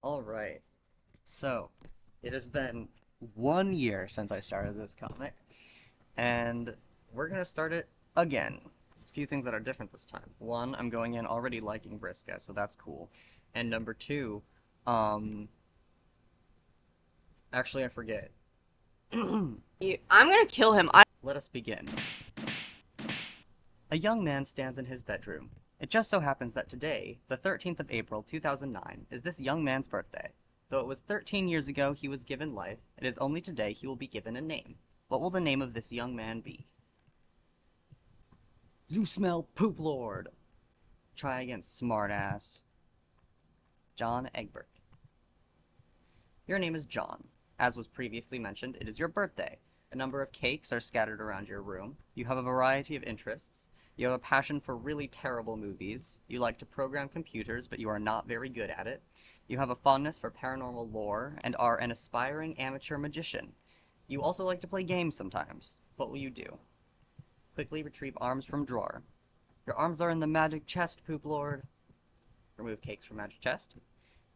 Alright, so it has been 1 year since I started this comic, and we're gonna start it again. There's a few things that are different this time. One, I'm going in already liking Vriska, so that's cool. And number two, um, actually, I forget. I'm gonna kill him. Let us begin. A young man stands in his bedroom. It just so happens that today, the 13th of April 2009, is this young man's birthday. Though it was 13 years ago he was given life, it is only today he will be given a name. What will the name of this young man be? Zoosmell Poop Lord! Try again, smartass. John Egbert. Your name is John. As was previously mentioned, it is your birthday. A number of cakes are scattered around your room. You have a variety of interests. You have a passion for really terrible movies. You like to program computers, but you are not very good at it. You have a fondness for paranormal lore and are an aspiring amateur magician. You also like to play games sometimes. What will you do? Quickly retrieve arms from drawer. Your arms are in the magic chest, Poop Lord. Remove cakes from magic chest.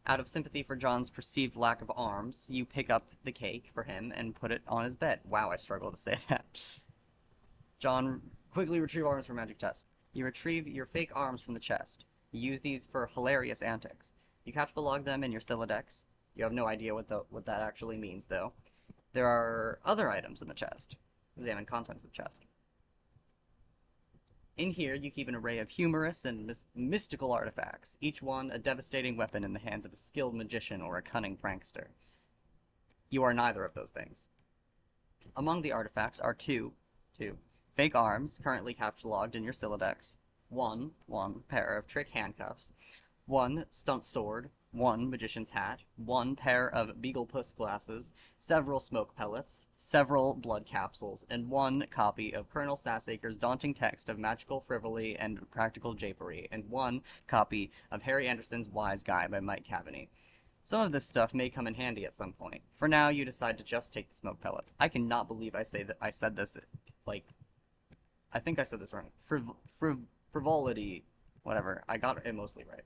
Out of sympathy for John's perceived lack of arms, you pick up the cake for him and put it on his bed. Wow, I struggle to say that. John, quickly retrieve arms from magic chest. You retrieve your fake arms from the chest. You use these for hilarious antics. You catalog them in your Silodex. You have no idea what that actually means, though. There are other items in the chest. Examine contents of chest. In here, you keep an array of humorous and mystical artifacts, each one a devastating weapon in the hands of a skilled magician or a cunning prankster. You are neither of those things. Among the artifacts are two fake arms, currently cataloged in your Silodex, one pair of trick handcuffs, one stunt sword, one magician's hat, one pair of beagle puss glasses, several smoke pellets, several blood capsules, and one copy of Colonel Sassacre's daunting text of magical frivolity and practical japery, and one copy of Harry Anderson's Wise Guy by Mike Cavaney. Some of this stuff may come in handy at some point. For now, you decide to just take the smoke pellets. I cannot believe I said this, like, I think I said this wrong. Frivolity, whatever. I got it mostly right.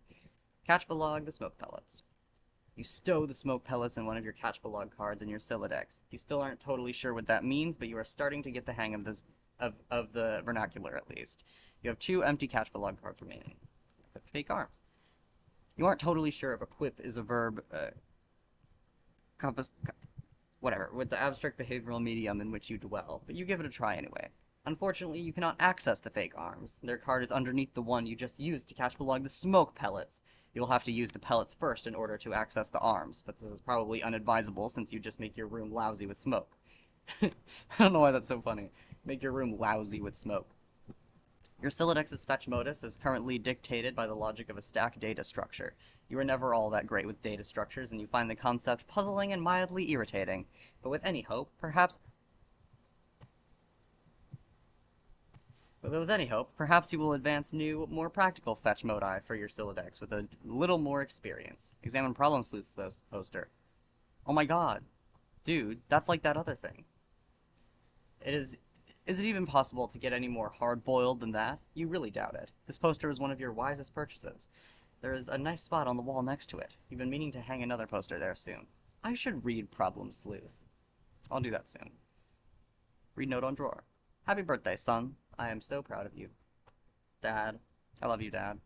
Catch Belog the smoke pellets. You stow the smoke pellets in one of your Catch Belog cards in your Silodex. You still aren't totally sure what that means, but you are starting to get the hang of this of the vernacular at least. You have two empty Catch Belog cards remaining. Fake arms. You aren't totally sure if equip is a verb, whatever, with the abstract behavioral medium in which you dwell, but you give it a try anyway. Unfortunately, you cannot access the fake arms. Their card is underneath the one you just used to Catch Belog the smoke pellets. You'll have to use the pellets first in order to access the arms, but this is probably unadvisable since you just make your room lousy with smoke. I don't know why that's so funny. Make your room lousy with smoke. Your Silodex's fetch modus is currently dictated by the logic of a stack data structure. You are never all that great with data structures, and you find the concept puzzling and mildly irritating. But with any hope, perhaps you will advance new, more practical fetch modi for your Silodex with a little more experience. Examine problem sleuths poster. Oh my god. Dude, that's like that other thing. Is it even possible to get any more hard-boiled than that? You really doubt it. This poster is one of your wisest purchases. There is a nice spot on the wall next to it. You've been meaning to hang another poster there soon. I should read Problem Sleuth. I'll do that soon. Read note on drawer. Happy birthday, son. I am so proud of you. Dad. I love you, Dad.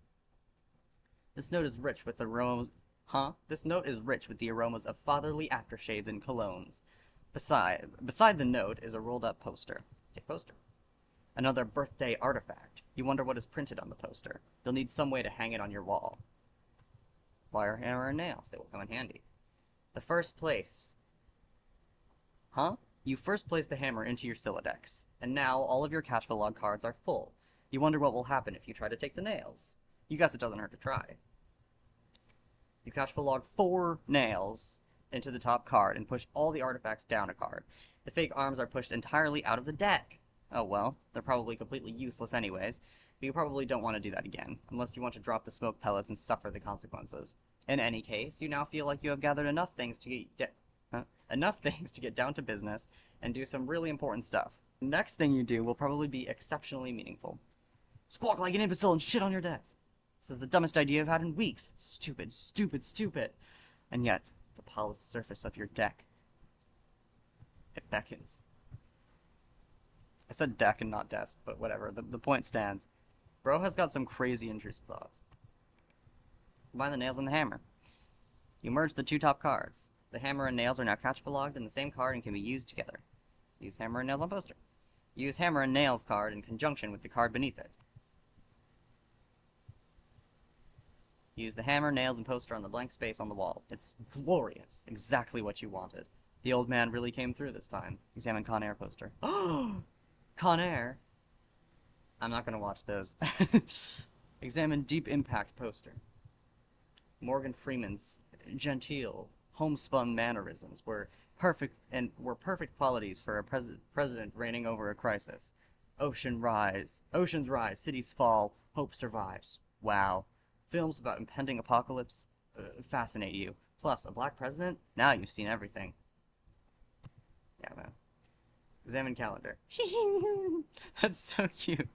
This note is rich with the aromas... This note is rich with the aromas of fatherly aftershaves and colognes. Beside the note is a rolled-up poster. Okay, poster. Another birthday artifact. You wonder what is printed on the poster. You'll need some way to hang it on your wall. Wire, hammer, and nails. They will come in handy. The first place... You first place the hammer into your Silodex, and now all of your Catch Belog cards are full. You wonder what will happen if you try to take the nails. You guess it doesn't hurt to try. You Catch Belog 4 nails into the top card and push all the artifacts down a card. The fake arms are pushed entirely out of the deck. Oh well, they're probably completely useless anyways, but you probably don't want to do that again, unless you want to drop the smoke pellets and suffer the consequences. In any case, you now feel like you have gathered enough things to get down to business and do some really important stuff. The next thing you do will probably be exceptionally meaningful. Squawk like an imbecile and shit on your desk. This is the dumbest idea I've had in weeks. Stupid, stupid, stupid. And yet, the polished surface of your deck, it beckons. I said deck and not desk, but whatever. The point stands. Bro has got some crazy intrusive thoughts. Combine the nails and the hammer. You merge the two top cards. The hammer and nails are now catch-logged in the same card and can be used together. Use hammer and nails on poster. Use hammer and nails card in conjunction with the card beneath it. Use the hammer, nails, and poster on the blank space on the wall. It's glorious. Exactly what you wanted. The old man really came through this time. Examine Con Air poster. Con Air? I'm not gonna watch those. Examine Deep Impact poster. Morgan Freeman's genteel, homespun mannerisms were perfect qualities for a president reigning over a crisis. Oceans rise, cities fall, hope survives. Wow. Films about impending apocalypse fascinate you. Plus, a black president? Now you've seen everything. Yeah, man. Examine calendar. That's so cute.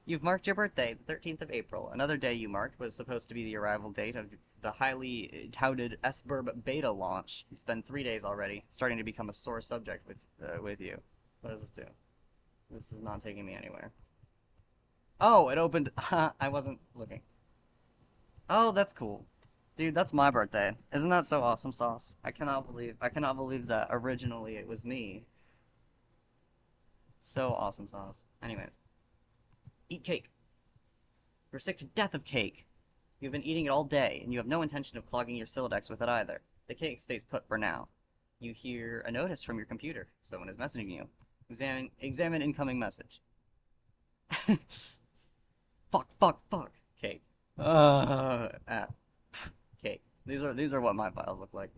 You've marked your birthday, the 13th of April. Another day you marked was supposed to be the arrival date of the highly touted S-Burb beta launch. It's been 3 days already. It's starting to become a sore subject with you. What does this do? This is not taking me anywhere. Oh, it opened. I wasn't looking. Oh, that's cool. Dude, that's my birthday. Isn't that so awesome, Sauce? I cannot believe that originally it was me. So awesome, Sauce. Anyways. Eat cake. You're sick to death of cake. You've been eating it all day, and you have no intention of clogging your Sylladex with it either. The cake stays put for now. You hear a notice from your computer. Someone is messaging you. Examine incoming message. Fuck. Cake. Cake. These are what my files look like.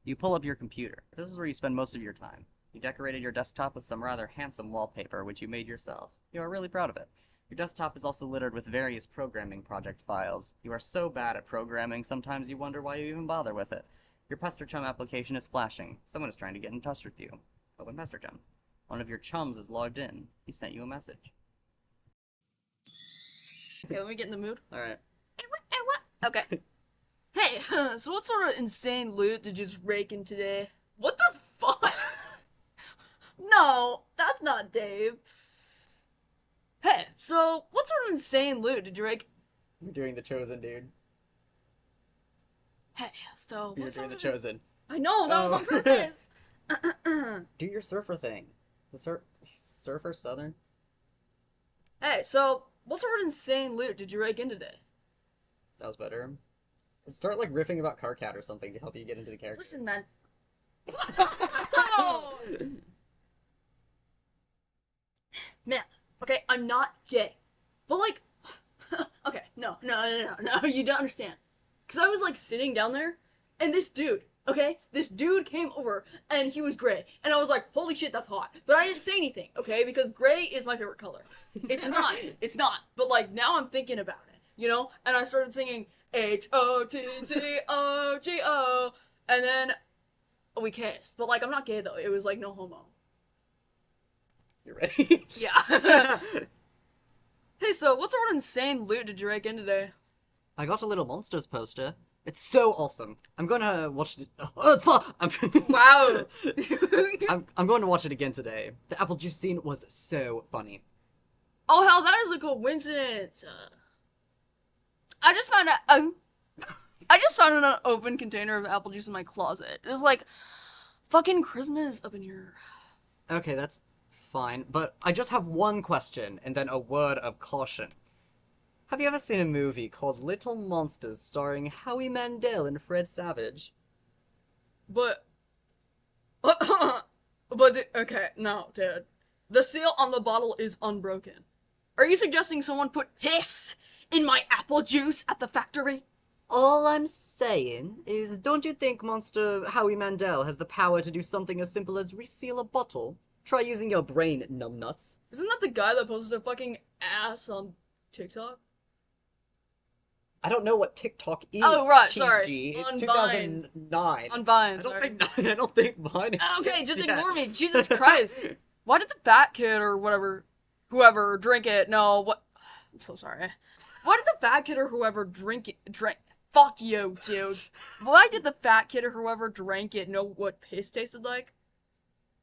You pull up your computer. This is where you spend most of your time. You decorated your desktop with some rather handsome wallpaper, which you made yourself. You are really proud of it. Your desktop is also littered with various programming project files. You are so bad at programming, sometimes you wonder why you even bother with it. Your PesterChum application is flashing. Someone is trying to get in touch with you. Open PesterChum. One of your chums is logged in. He sent you a message. Okay, let me get in the mood. Alright. What? Okay. Hey, so what sort of insane loot did you just rake in today? What the fuck? No, that's not Dave. Hey, so what sort of insane loot did you rake? You're doing the Chosen, dude. Hey, so You're doing the Chosen. I know, that was on purpose. Do your surfer thing. The surfer southern? Hey, so what sort of insane loot did you rake in today? That was better. Start like riffing about Carcat or something to help you get into the character. Listen, man. Man, okay, I'm not gay. But like, okay, no, you don't understand. Cause I was like sitting down there, and this dude came over, and he was gray. And I was like, holy shit, that's hot. But I didn't say anything, okay? Because gray is my favorite color. It's not. But like, now I'm thinking about it, you know? And I started singing, H-O-T-T-O-G-O, and then we kissed. But like, I'm not gay though, it was like, no homo. You ready? Yeah. Hey, so what sort of insane loot did you rake in today? I got a Little Monsters poster. It's so awesome. I'm gonna watch it. Wow. I'm going to watch it again today. The apple juice scene was so funny. Oh hell, that is a coincidence. I just found an unopened container of apple juice in my closet. It was like fucking Christmas up in here. Okay, that's fine, but I just have one question and then a word of caution. Have you ever seen a movie called Little Monsters starring Howie Mandel and Fred Savage? Okay, no, dude. The seal on the bottle is unbroken. Are you suggesting someone put piss in my apple juice at the factory? All I'm saying is, don't you think Monster Howie Mandel has the power to do something as simple as reseal a bottle? Try using your brain, numbnuts. Isn't that the guy that posted a fucking ass on TikTok? I don't know what TikTok is. Oh, right, TG. sorry. It's On 2009. On Vine. I don't think Vine is. Okay, just ignore me. Jesus Christ. Why did the fat kid or whoever drink it? No, what? I'm so sorry. Why did the fat kid or whoever drink Fuck you, dude. Why did the fat kid or whoever drank it know what piss tasted like?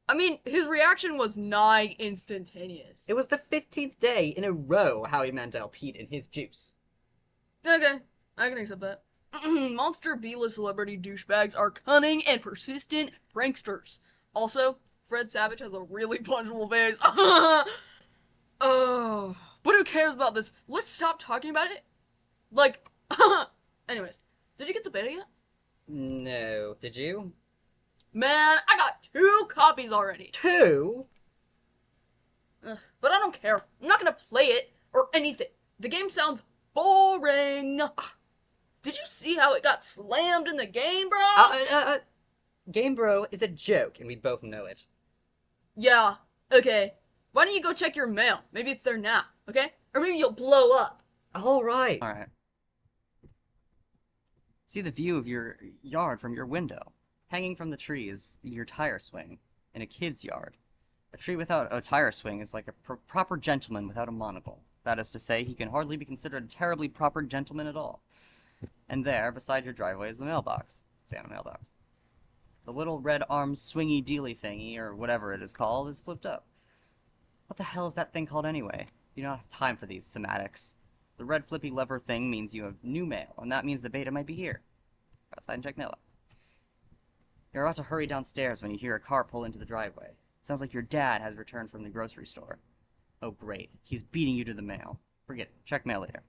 I mean, his reaction was nigh instantaneous. It was the 15th day in a row Howie Mandel peed in his juice. Okay, I can accept that. Monster B-list celebrity douchebags are cunning and persistent pranksters. Also, Fred Savage has a really punchable face. Oh, but who cares about this? Let's stop talking about it. Like, anyways, did you get the beta yet? No, did you? Man, I got 2 copies already. 2? Ugh, but I don't care. I'm not gonna play it or anything. The game sounds boring. Did you see how it got slammed in the game, bro? Game Bro is a joke, and we both know it. Yeah, okay. Why don't you go check your mail? Maybe it's there now, okay? Or maybe you'll blow up. Alright. See the view of your yard from your window. Hanging from the tree is your tire swing in a kid's yard. A tree without a tire swing is like a proper gentleman without a monocle. That is to say, he can hardly be considered a terribly proper gentleman at all. And there, beside your driveway, is the mailbox. Santa mailbox. The little red armed swingy dealy thingy, or whatever it is called, is flipped up. What the hell is that thing called anyway? You don't have time for these semantics. The red flippy lever thing means you have new mail, and that means the beta might be here. Go outside and check mailbox. You're about to hurry downstairs when you hear a car pull into the driveway. It sounds like your dad has returned from the grocery store. Oh great, he's beating you to the mail. Forget it, check mail later.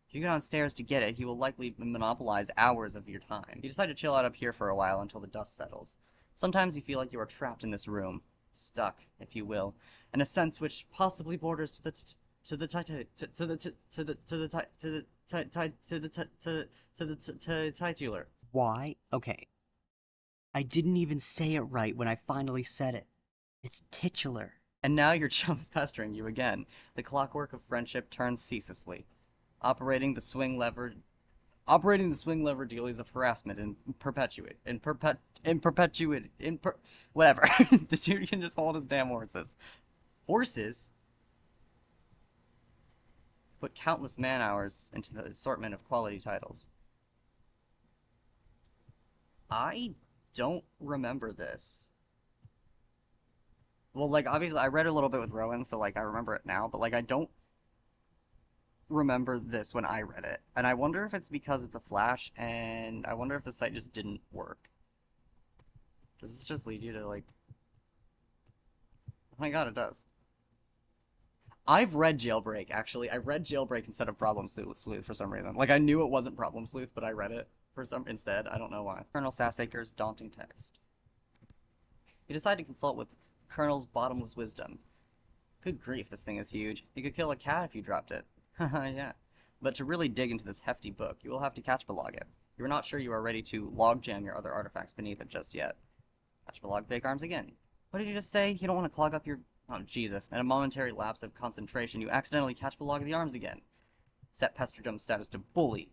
If you go downstairs to get it, he will likely monopolize hours of your time. You decide to chill out up here for a while until the dust settles. Sometimes you feel like you are trapped in this room. Stuck, if you will, in a sense which possibly borders to the titular. Why? Okay. I didn't even say it right when I finally said it. It's titular. And now your chum is pestering you again. The clockwork of friendship turns ceaselessly. Operating the swing lever dealies of harassment and whatever. The dude can just hold his damn horses. Horses? Put countless man hours into the assortment of quality titles. I don't remember this. Well, like, obviously, I read a little bit with Rowan, so, like, I remember it now, but, like, I don't remember this when I read it. And I wonder if it's because it's a Flash, and I wonder if the site just didn't work. Does this just lead you to, like... Oh my god, it does. I've read Jailbreak, actually. I read Jailbreak instead of Problem Sleuth for some reason. Like, I knew it wasn't Problem Sleuth, but I read it instead. I don't know why. Colonel Sassaker's daunting text. You decide to consult with Colonel's bottomless wisdom. Good grief, this thing is huge. You could kill a cat if you dropped it. Haha, yeah. But to really dig into this hefty book, you will have to catch-belog it. You are not sure you are ready to logjam your other artifacts beneath it just yet. Catch-belog fake arms again. What did you just say? You don't want to clog up your... Oh, Jesus. In a momentary lapse of concentration, you accidentally catch-belog the arms again. Set Pesterdum's status to bully.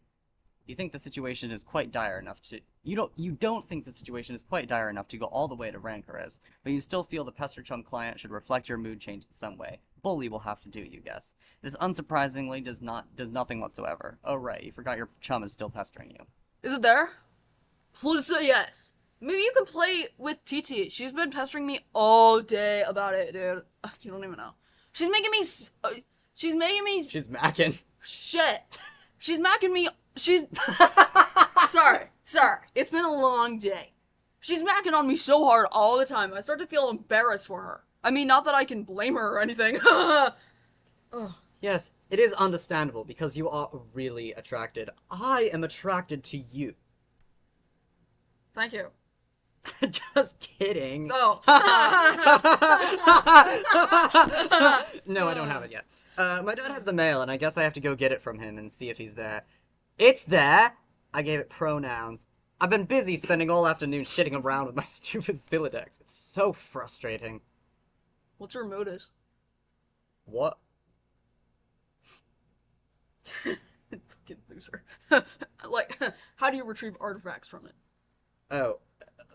You think the situation is quite dire enough to... You don't think the situation is quite dire enough to go all the way to Rancorous, but you still feel the Pesterchum client should reflect your mood change in some way. Bully will have to do, you guess. This unsurprisingly does nothing whatsoever. Oh right, you forgot your chum is still pestering you. Is it there? Please say yes. Maybe you can play with TT. She's been pestering me all day about it, dude. You don't even know. She's making me... She's macking. Shit. She's macking me... She's... Sorry. It's been a long day. She's macking on me so hard all the time, I start to feel embarrassed for her. I mean, not that I can blame her or anything. Yes, it is understandable, because you are really attracted. I am attracted to you. Thank you. Just kidding. Oh. No, I don't have it yet. My dad has the mail, and I guess I have to go get it from him and see if he's there. It's there! I gave it pronouns. I've been busy spending all afternoon shitting around with my stupid Zilodex. It's so frustrating. What's your motives? What? Fucking loser. Like, how do you retrieve artifacts from it? Oh,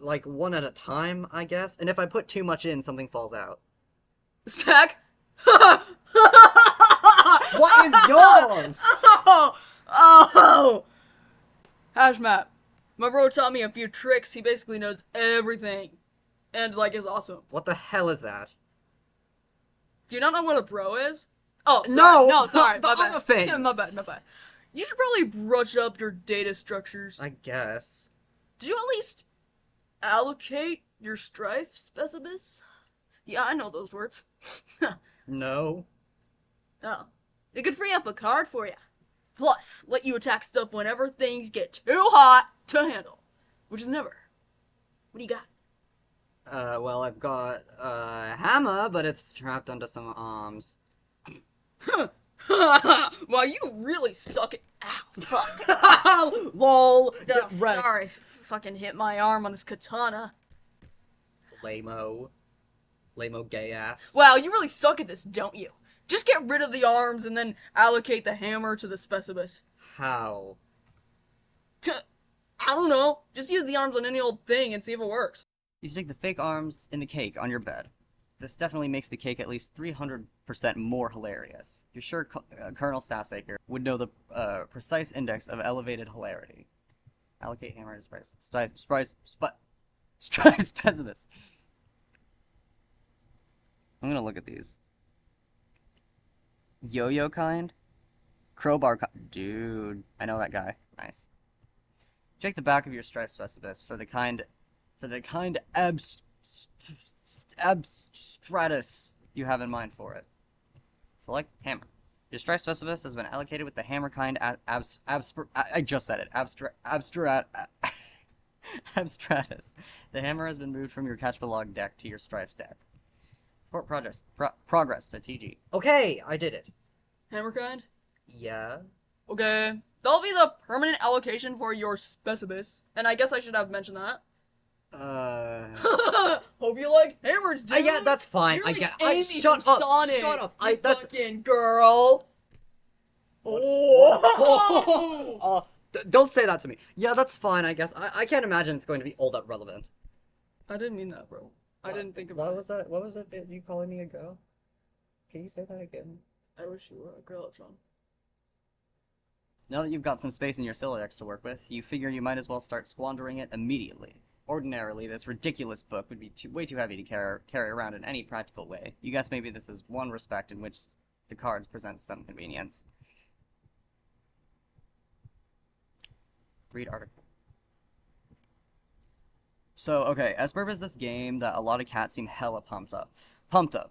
like one at a time, I guess? And if I put too much in, something falls out. Stack? What is yours? Oh! Hashmap. My bro taught me a few tricks. He basically knows everything. And, like, is awesome. What the hell is that? Do you not know what a bro is? Oh, sorry. No, sorry. the My bad. other thing. Yeah, my bad. You should probably brush up your data structures. I guess. Did you at least allocate your strife specimens? Yeah, I know those words. No. Oh. It could free up a card for you. Plus, let you attack stuff whenever things get too hot to handle. Which is never. What do you got? Well, I've got a hammer, but it's strapped onto some arms. Wow, you really suck it. Ow, fuck. Lol. Oh, sorry, fucking hit my arm on this katana. Lame-o gay ass. Wow, you really suck at this, don't you? Just get rid of the arms and then allocate the hammer to the specimen. How? I don't know. Just use the arms on any old thing and see if it works. You stick the fake arms in the cake on your bed. This definitely makes the cake at least 300% more hilarious. You're sure Colonel Sassaker would know the precise index of elevated hilarity. Allocate hammer to stripe pessimist. I'm gonna look at these. Yo-yo kind? Crowbar kind? Dude, I know that guy. Nice. Check the back of your stripe specimens for the kind abstratus you have in mind for it. Select hammer. Your stripe specimen has been allocated with the hammer kind I just said it. Abstratus. The hammer has been moved from your catch log deck to your stripes deck. Report progress to TG. Okay, I did it. Hammer kind? Yeah. Okay. That'll be the permanent allocation for your specimens. And I guess I should have mentioned that. Hope you like hammers, dude. Yeah, that's fine. You're like get. Amy Shut from up. Sonic, Shut up. you That's fucking girl. Oh. Don't say that to me. Yeah, that's fine. I guess. I can't imagine it's going to be all that relevant. I didn't mean that, bro. I didn't think about What it. was that? What was it? You calling me a girl? Can you say that again? I wish you were a girl, John. Now that you've got some space in your Siladex to work with, you figure you might as well start squandering it immediately. Ordinarily, this ridiculous book would be way too heavy to carry around in any practical way. You guess maybe this is one respect in which the cards present some convenience. Read article. So, okay, Esburb is this game that a lot of cats seem hella pumped up.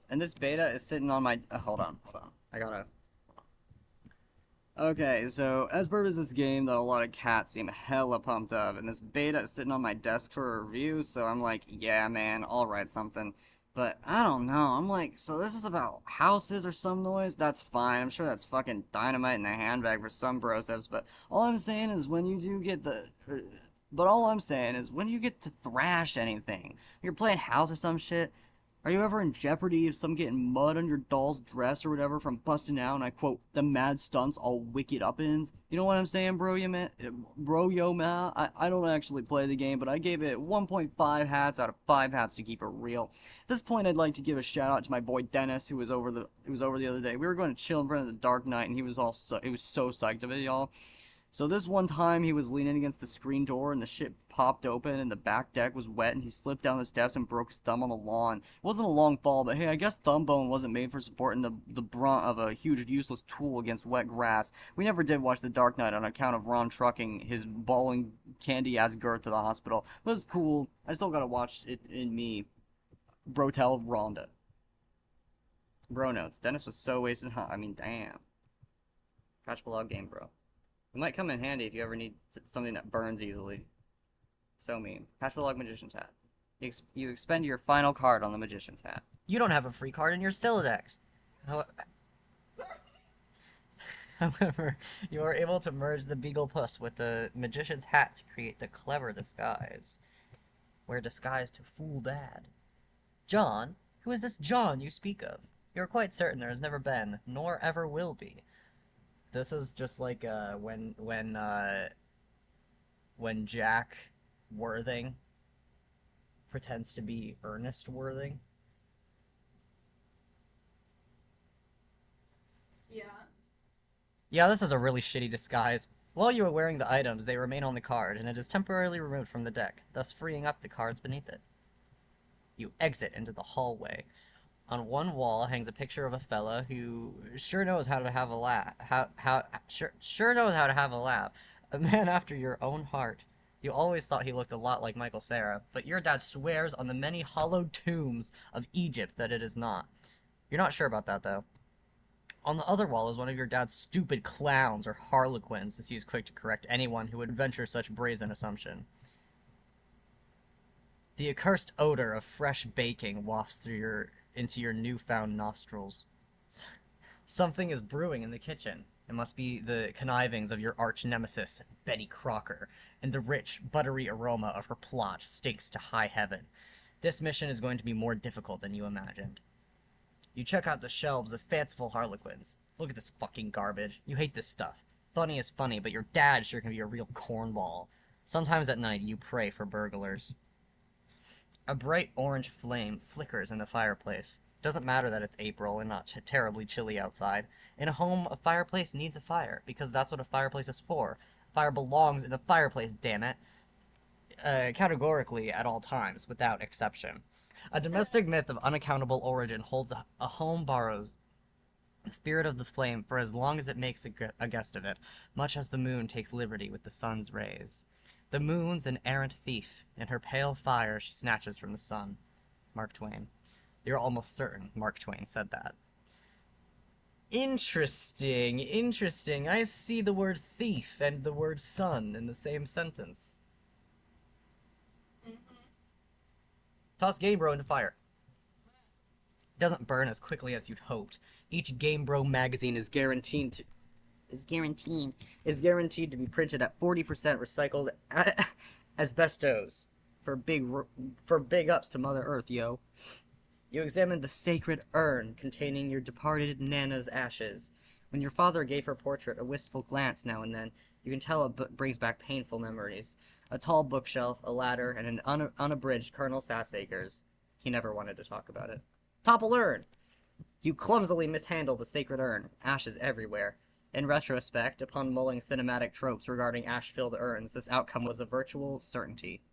And this beta is sitting on my... hold on. I gotta... Okay, so Esburb is this game that a lot of cats seem hella pumped up, and this beta is sitting on my desk for a review, so I'm like, yeah, man, I'll write something. But I don't know, I'm like, so this is about houses or some noise? That's fine, I'm sure that's fucking dynamite in the handbag for some broseps, but all I'm saying is when you do get the... But all I'm saying is when you get to thrash anything, you're playing house or some shit, are you ever in jeopardy of some getting mud on your doll's dress or whatever from busting out and I quote, the mad stunts all wicked uppins? You know what I'm saying, bro, yo, man? I don't actually play the game, but I gave it 1.5 hats out of 5 hats to keep it real. At this point, I'd like to give a shout out to my boy Dennis, who was over the other day. We were going to chill in front of the Dark Knight, and he was so psyched of it, y'all. So this one time, he was leaning against the screen door, and the shit popped open, and the back deck was wet, and he slipped down the steps and broke his thumb on the lawn. It wasn't a long fall, but hey, I guess thumb bone wasn't made for supporting the brunt of a huge useless tool against wet grass. We never did watch The Dark Knight on account of Ron trucking his bawling candy-ass Gert to the hospital. But it's cool. I still gotta watch it in me. Brotel Rhonda. Bro notes. Dennis was so wasted. I mean, damn. Catch log game, bro. It might come in handy if you ever need something that burns easily. So mean. Patchlog Magician's Hat. You expend your final card on the Magician's Hat. You don't have a free card in your Siladex. However, you are able to merge the Beagle Puss with the Magician's Hat to create the clever disguise. Wear disguise to fool Dad. John? Who is this John you speak of? You are quite certain there has never been, nor ever will be. This is just like when Jack Worthing pretends to be Ernest Worthing. Yeah. Yeah, this is a really shitty disguise. While you are wearing the items, they remain on the card, and it is temporarily removed from the deck, thus freeing up the cards beneath it. You exit into the hallway. On one wall hangs a picture of a fella who sure knows how to have a laugh. Sure knows how to have a laugh. A man after your own heart. You always thought he looked a lot like Michael Cera, but your dad swears on the many hollowed tombs of Egypt that it is not. You're not sure about that, though. On the other wall is one of your dad's stupid clowns or harlequins, as he is quick to correct anyone who would venture such brazen assumption. The accursed odor of fresh baking wafts into your newfound nostrils. Something is brewing in the kitchen. It must be the connivings of your arch nemesis, Betty Crocker, and the rich, buttery aroma of her plot stinks to high heaven. This mission is going to be more difficult than you imagined. You check out the shelves of fanciful harlequins. Look at this fucking garbage. You hate this stuff. Funny is funny, but your dad sure can be a real cornball. Sometimes at night you pray for burglars. A bright orange flame flickers in the fireplace. Doesn't matter that it's April and not terribly chilly outside. In a home, a fireplace needs a fire, because that's what a fireplace is for. Fire belongs in the fireplace, damn it. Categorically at all times, without exception. A domestic myth of unaccountable origin holds a home borrows the spirit of the flame for as long as it makes a guest of it, much as the moon takes liberty with the sun's rays. The moon's an errant thief. In her pale fire she snatches from the sun. Mark Twain. You're almost certain Mark Twain said that. Interesting, interesting. I see the word thief and the word sun in the same sentence. Toss Game Bro into fire. It doesn't burn as quickly as you'd hoped. Each Game Bro magazine is guaranteed to be printed at 40% recycled asbestos for big ups to Mother Earth, yo. You examine the sacred urn containing your departed Nana's ashes. When your father gave her portrait a wistful glance now and then, you can tell it brings back painful memories. A tall bookshelf, a ladder, and an unabridged Colonel Sassacres. He never wanted to talk about it. Topple urn! You clumsily mishandle the sacred urn, ashes everywhere. In retrospect, upon mulling cinematic tropes regarding ash-filled urns, this outcome was a virtual certainty.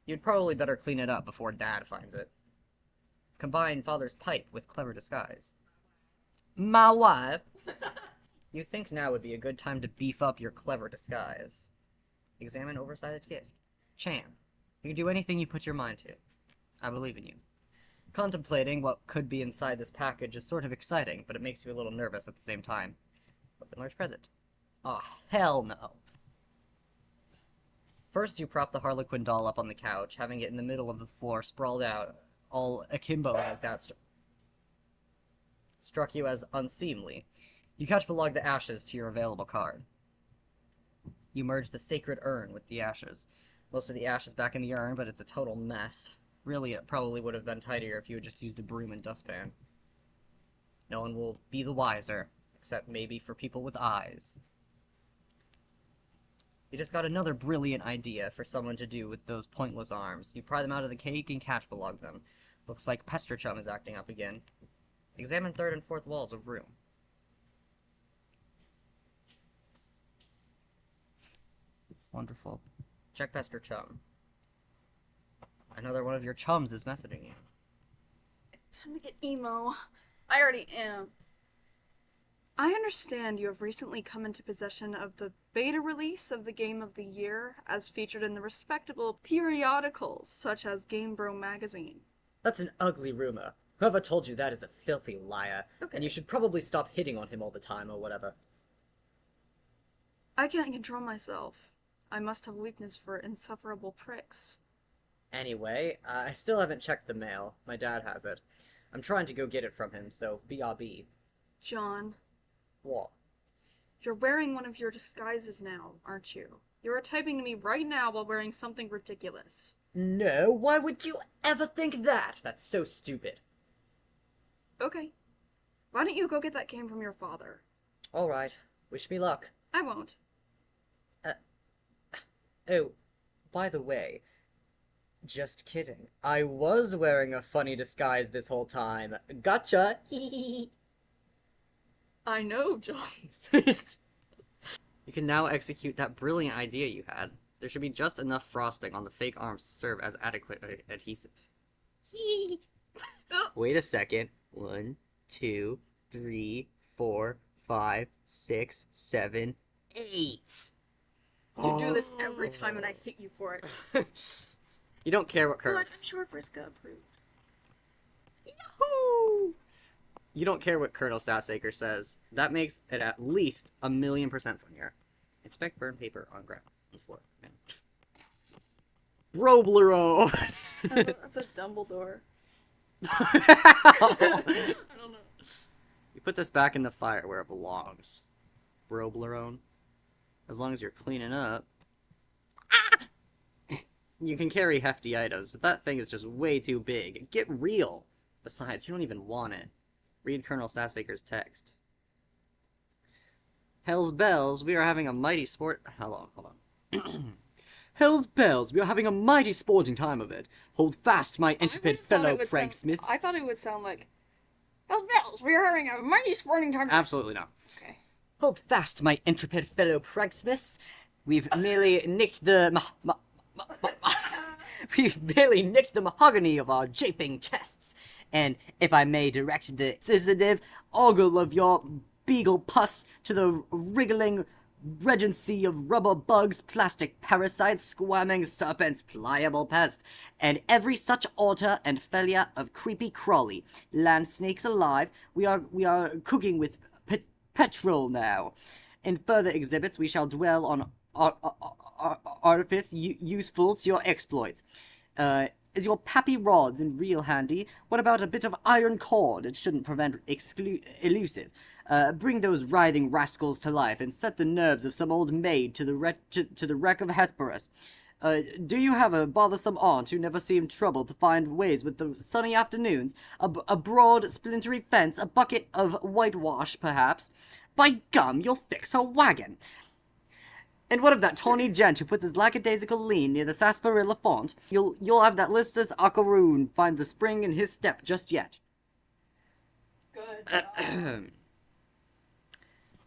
You'd probably better clean it up before Dad finds it. Combine Father's pipe with clever disguise. My wife! You think now would be a good time to beef up your clever disguise. Examine oversized gift. Chan. You can do anything you put your mind to. I believe in you. Contemplating what could be inside this package is sort of exciting, but it makes you a little nervous at the same time. Open large present. Oh, hell no. First, you prop the Harlequin doll up on the couch, having it in the middle of the floor, sprawled out, all akimbo like that. Struck you as unseemly. You catalog the ashes to your available card. You merge the sacred urn with the ashes. Most of the ashes back in the urn, but it's a total mess. Really, it probably would have been tidier if you had just used a broom and dustpan. No one will be the wiser, except maybe for people with eyes. You just got another brilliant idea for someone to do with those pointless arms. You pry them out of the cake and catalog them. Looks like Pester Chum is acting up again. Examine third and fourth walls of room. Wonderful. Check Pester Chum. Another one of your chums is messaging you. Time to get emo. I already am. I understand you have recently come into possession of the beta release of the Game of the Year, as featured in the respectable periodicals such as Game Bro magazine. That's an ugly rumor. Whoever told you that is a filthy liar. Okay. And you should probably stop hitting on him all the time or whatever. I can't control myself. I must have a weakness for insufferable pricks. Anyway, I still haven't checked the mail. My dad has it. I'm trying to go get it from him, so BRB. John. What? You're wearing one of your disguises now, aren't you? You are typing to me right now while wearing something ridiculous. No, why would you ever think that? That's so stupid. Okay. Why don't you go get that game from your father? Alright. Wish me luck. I won't. Oh, by the way, just kidding. I was wearing a funny disguise this whole time. Gotcha! I know, John. You can now execute that brilliant idea you had. There should be just enough frosting on the fake arms to serve as adequate adhesive. Wait a second. 1, 2, 3, 4, 5, 6, 7, 8. You do this every time and I hate you for it. You don't care what But Colonel... I'm sure Vriska approved. Yahoo! You don't care what Colonel Sassaker says. That makes it at least 1,000,000% funnier. Inspect burned paper on ground. On the floor. Yeah. Broblero! That's a Dumbledore. I don't know. You put this back in the fire where it belongs. Broblerone. As long as you're cleaning up. You can carry hefty items, but that thing is just way too big. Get real! Besides, you don't even want it. Read Colonel Sassaker's text. Hell's bells, we are having a mighty sport... Hold on. Hell's bells, we are having a mighty sporting time of it. Hold fast, my intrepid fellow Frank Smiths. I thought it would sound like, Hell's bells, we are having a mighty sporting time. Absolutely not. Okay. Hold fast, my intrepid fellow Pranksmiths. We've merely nicked the we've merely nicked the mahogany of our japing chests, and if I may direct the sensitive ogle of your beagle pus to the wriggling regency of rubber bugs, plastic parasites, squirming serpents, pliable pest, and every such altar and failure of creepy crawly land snakes alive, we are cooking with petrol now. In further exhibits, we shall dwell on artifice useful to your exploits. Is your pappy rods in real handy? What about a bit of iron cord? It shouldn't prevent elusive. Bring those writhing rascals to life and set the nerves of some old maid to the wreck of Hesperus. Do you have a bothersome aunt who never seemed troubled to find ways with the sunny afternoons? A broad, splintery fence, a bucket of whitewash, perhaps? By gum, you'll fix her wagon! And what of that tawny gent who puts his lackadaisical lean near the sarsaparilla font? You'll have that listless occaroon find the spring in his step just yet. Good.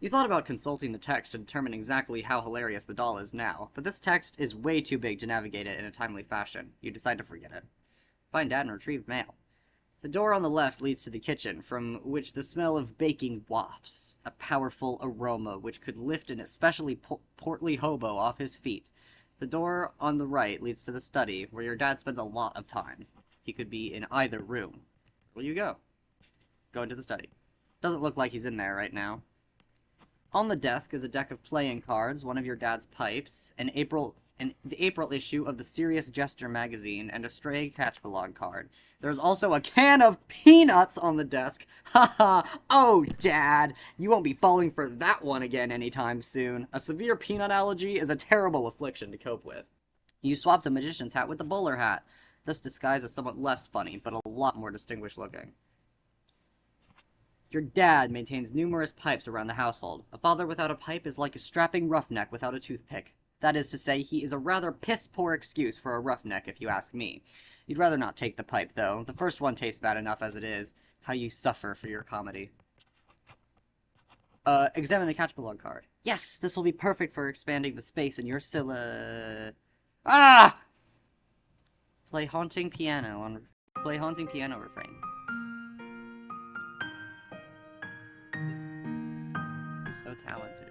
You thought about consulting the text to determine exactly how hilarious the doll is now, but this text is way too big to navigate it in a timely fashion. You decide to forget it. Find Dad and retrieve mail. The door on the left leads to the kitchen, from which the smell of baking wafts, a powerful aroma which could lift an especially portly hobo off his feet. The door on the right leads to the study, where your dad spends a lot of time. He could be in either room. Where you go? Go into the study. Doesn't look like he's in there right now. On the desk is a deck of playing cards, one of your dad's pipes, the April issue of the Serious Jester magazine, and a stray Catchbalog card. There's also a can of peanuts on the desk. Haha, oh Dad, you won't be falling for that one again anytime soon. A severe peanut allergy is a terrible affliction to cope with. You swap the magician's hat with the bowler hat. This disguise is somewhat less funny, but a lot more distinguished looking. Your dad maintains numerous pipes around the household. A father without a pipe is like a strapping roughneck without a toothpick. That is to say, he is a rather piss-poor excuse for a roughneck, if you ask me. You'd rather not take the pipe, though. The first one tastes bad enough as it is. How you suffer for your comedy. Examine the Catchbalog card. Yes, this will be perfect for expanding the space in your Ah! Play haunting piano refrain. He's so talented.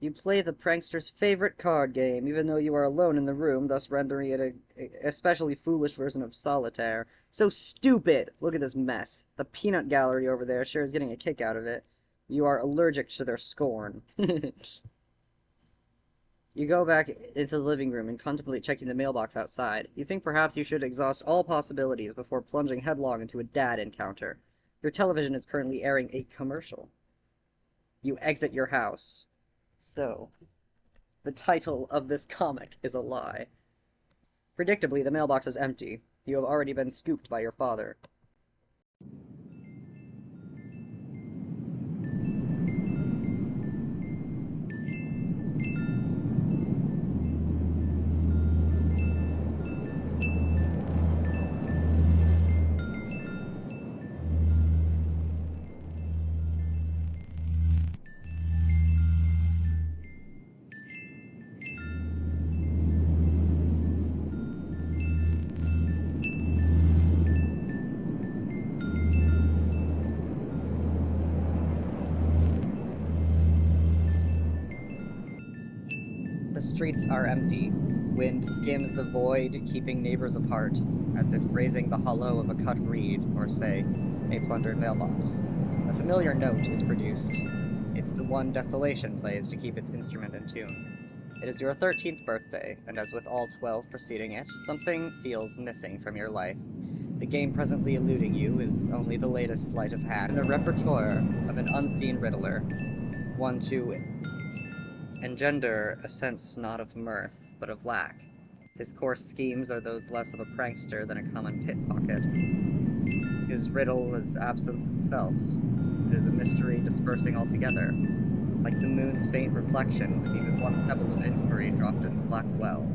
You play the prankster's favorite card game, even though you are alone in the room, thus rendering it a especially foolish version of solitaire. So stupid! Look at this mess. The peanut gallery over there sure is getting a kick out of it. You are allergic to their scorn. You go back into the living room and contemplate checking the mailbox outside. You think perhaps you should exhaust all possibilities before plunging headlong into a dad encounter. Your television is currently airing a commercial. You exit your house. So, the title of this comic is a lie. Predictably, the mailbox is empty. You have already been scooped by your father. The streets are empty. Wind skims the void, keeping neighbors apart, as if grazing the hollow of a cut reed, or say, a plundered mailbox. A familiar note is produced. It's the one Desolation plays to keep its instrument in tune. It is your 13th birthday, and as with all 12 preceding it, something feels missing from your life. The game presently eluding you is only the latest sleight of hand in the repertoire of an unseen riddler, one to engender a sense not of mirth, but of lack. His coarse schemes are those less of a prankster than a common pickpocket. His riddle is absence itself. It is a mystery dispersing altogether, like the moon's faint reflection with even one pebble of inquiry dropped in the black well.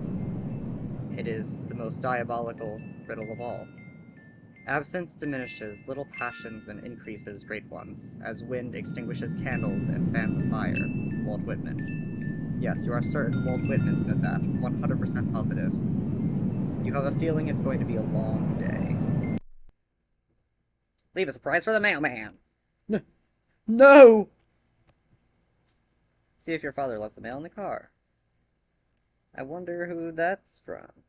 It is the most diabolical riddle of all. Absence diminishes little passions and increases great ones, as wind extinguishes candles and fans a fire. Walt Whitman. Yes, you are certain Walt Whitman said that, 100% positive. You have a feeling it's going to be a long day. Leave a surprise for the mailman! No! See if your father left the mail in the car. I wonder who that's from.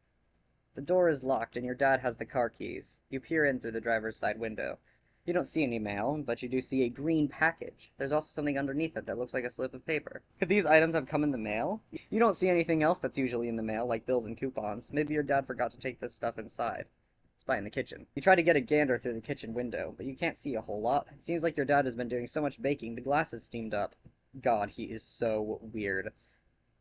The door is locked and your dad has the car keys. You peer in through the driver's side window. You don't see any mail, but you do see a green package. There's also something underneath it that looks like a slip of paper. Could these items have come in the mail? You don't see anything else that's usually in the mail, like bills and coupons. Maybe your dad forgot to take this stuff inside. Spy in the kitchen. You try to get a gander through the kitchen window, but you can't see a whole lot. It seems like your dad has been doing so much baking, the glass is steamed up. God, he is so weird.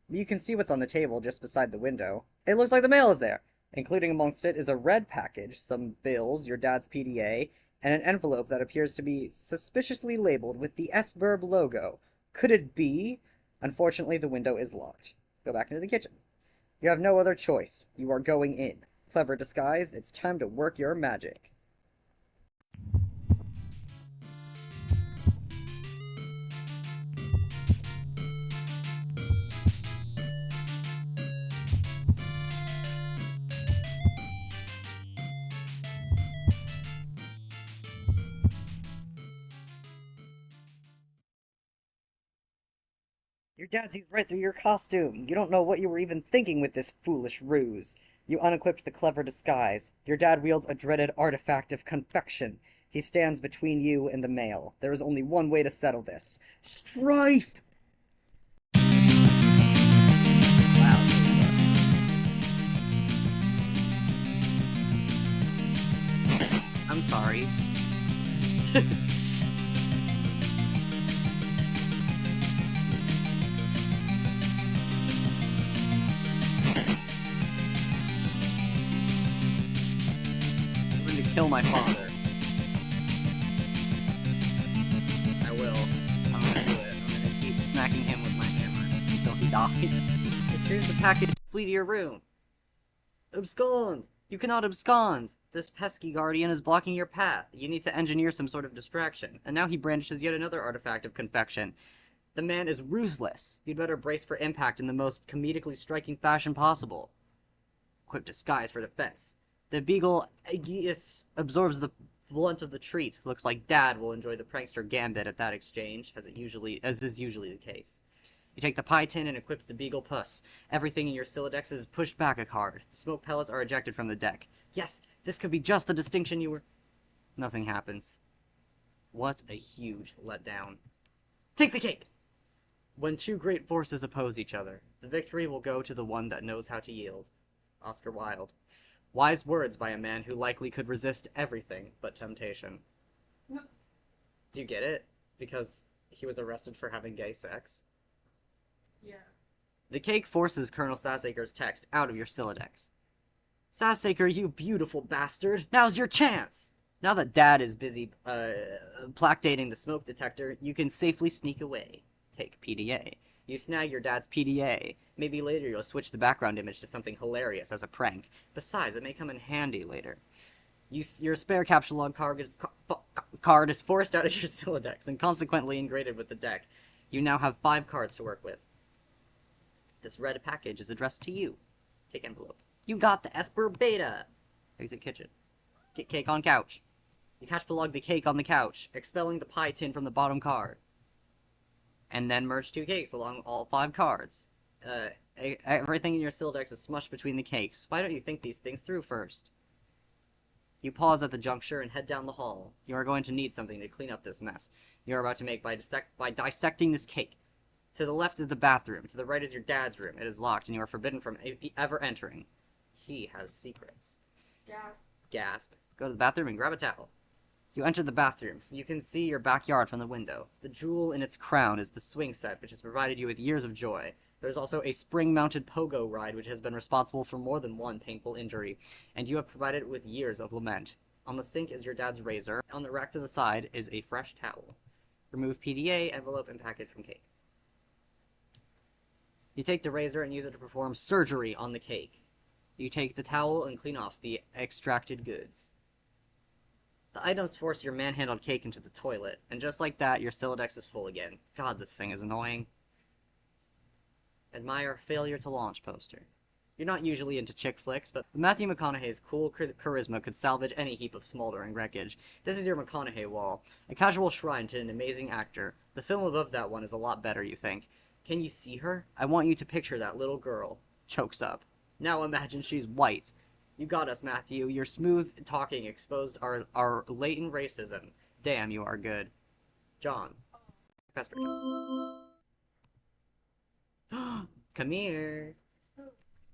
You can see what's on the table just beside the window. It looks like the mail is there! Including amongst it is a red package, some bills, your dad's PDA, and an envelope that appears to be suspiciously labeled with the S-Burb logo. Could it be? Unfortunately, the window is locked. Go back into the kitchen. You have no other choice. You are going in. Clever disguise, it's time to work your magic. Your dad sees right through your costume. You don't know what you were even thinking with this foolish ruse. You unequipped the clever disguise. Your dad wields a dreaded artifact of confection. He stands between you and the mail. There is only one way to settle this. Strife! Wow. I'm sorry. Kill my father. I will. I'm gonna do it. I'm gonna keep smacking him with my hammer until he dies. Here's the package. Flee to your room. Abscond! You cannot abscond! This pesky guardian is blocking your path. You need to engineer some sort of distraction. And now he brandishes yet another artifact of confection. The man is ruthless. You'd better brace for impact in the most comedically striking fashion possible. Equip disguise for defense. The beagle Aegeus absorbs the blunt of the treat. Looks like Dad will enjoy the prankster gambit at that exchange, as is usually the case. You take the pie tin and equip the beagle puss. Everything in your Silodex is pushed back a card. The smoke pellets are ejected from the deck. Yes, this could be just the distinction you were... Nothing happens. What a huge letdown. Take the cake! When two great forces oppose each other, the victory will go to the one that knows how to yield. Oscar Wilde. Wise words by a man who likely could resist everything but temptation. Do you get it? Because he was arrested for having gay sex. Yeah. The cake forces Colonel Sassaker's text out of your Sylladex. Sassaker, you beautiful bastard! Now's your chance! Now that Dad is busy, placdating the smoke detector, you can safely sneak away. Take PDA. You snag your dad's PDA. Maybe later you'll switch the background image to something hilarious as a prank. Besides, it may come in handy later. Your spare capture log card is forced out of your Sylladex and consequently engraved with the deck. You now have 5 cards to work with. This red package is addressed to you. Take envelope. You got the Esper Beta. Exit kitchen. Get cake on couch. You catch the cake on the couch, expelling the pie tin from the bottom card. And then merge 2 cakes along all 5 cards. Everything in your Sylladex is smushed between the cakes. Why don't you think these things through first? You pause at the juncture and head down the hall. You are going to need something to clean up this mess you are about to make by dissecting this cake. To the left is the bathroom. To the right is your dad's room. It is locked, and you are forbidden from ever entering. He has secrets. Gasp. Go to the bathroom and grab a towel. You enter the bathroom. You can see your backyard from the window. The jewel in its crown is the swing set, which has provided you with years of joy. There's also a spring-mounted pogo ride, which has been responsible for more than one painful injury, and you have provided it with years of lament. On the sink is your dad's razor. On the rack to the side is a fresh towel. Remove PDA, envelope, and package from cake. You take the razor and use it to perform surgery on the cake. You take the towel and clean off the extracted goods. The items force your manhandled cake into the toilet, and just like that, your Sylladex is full again. God, this thing is annoying. Admire failure to launch poster. You're not usually into chick flicks, but Matthew McConaughey's cool charisma could salvage any heap of smoldering wreckage. This is your McConaughey wall, a casual shrine to an amazing actor. The film above that one is a lot better, you think. Can you see her? I want you to picture that little girl. Chokes up. Now imagine she's white. You got us, Matthew. Your smooth talking exposed our latent racism. Damn, you are good. John. Pastor John. Come here.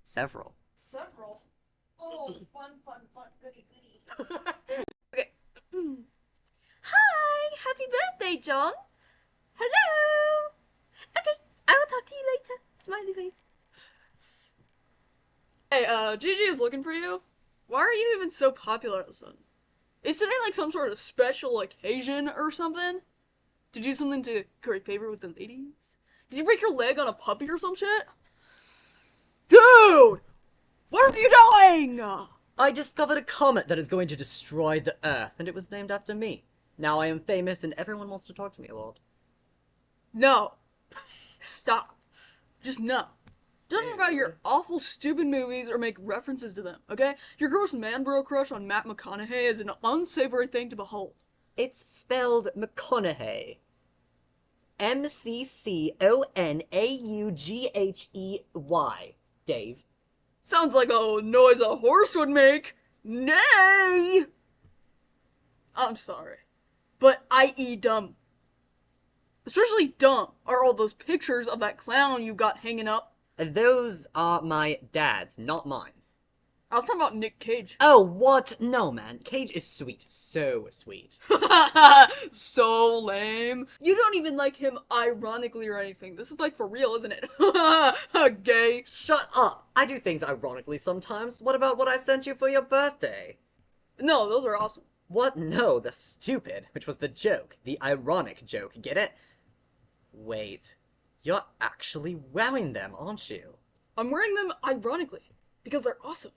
Several. Several? Oh, fun, goody, goody. Okay. Hi! Happy birthday, John! Hello! Okay, I will talk to you later. Smiley face. Hey, Gigi is looking for you. Why are you even so popular all of a sudden? Is today like some sort of special occasion or something? Did you do something to curry favor with the ladies? Did you break your leg on a puppy or some shit? Dude! What are you doing? I discovered a comet that is going to destroy the Earth, and it was named after me. Now I am famous, and everyone wants to talk to me a lot. No. Stop. Just no. Don't talk about your awful, stupid movies or make references to them, okay? Your gross man-bro crush on Matt McConaughey is an unsavory thing to behold. It's spelled McConaughey. McConaughey. Dave. Sounds like a noise a horse would make. Neigh! I'm sorry. But i.e. dumb. Especially dumb are all those pictures of that clown you got hanging up. Those are my dad's, not mine. I was talking about Nick Cage. Oh, what? No, man. Cage is sweet. So sweet. So lame. You don't even like him ironically or anything. This is like for real, isn't it? Gay. Shut up. I do things ironically sometimes. What about what I sent you for your birthday? No, those are awesome. What? No, the stupid, which was the joke. The ironic joke. Get it? Wait. You're actually wearing them, aren't you? I'm wearing them ironically, because they're awesome.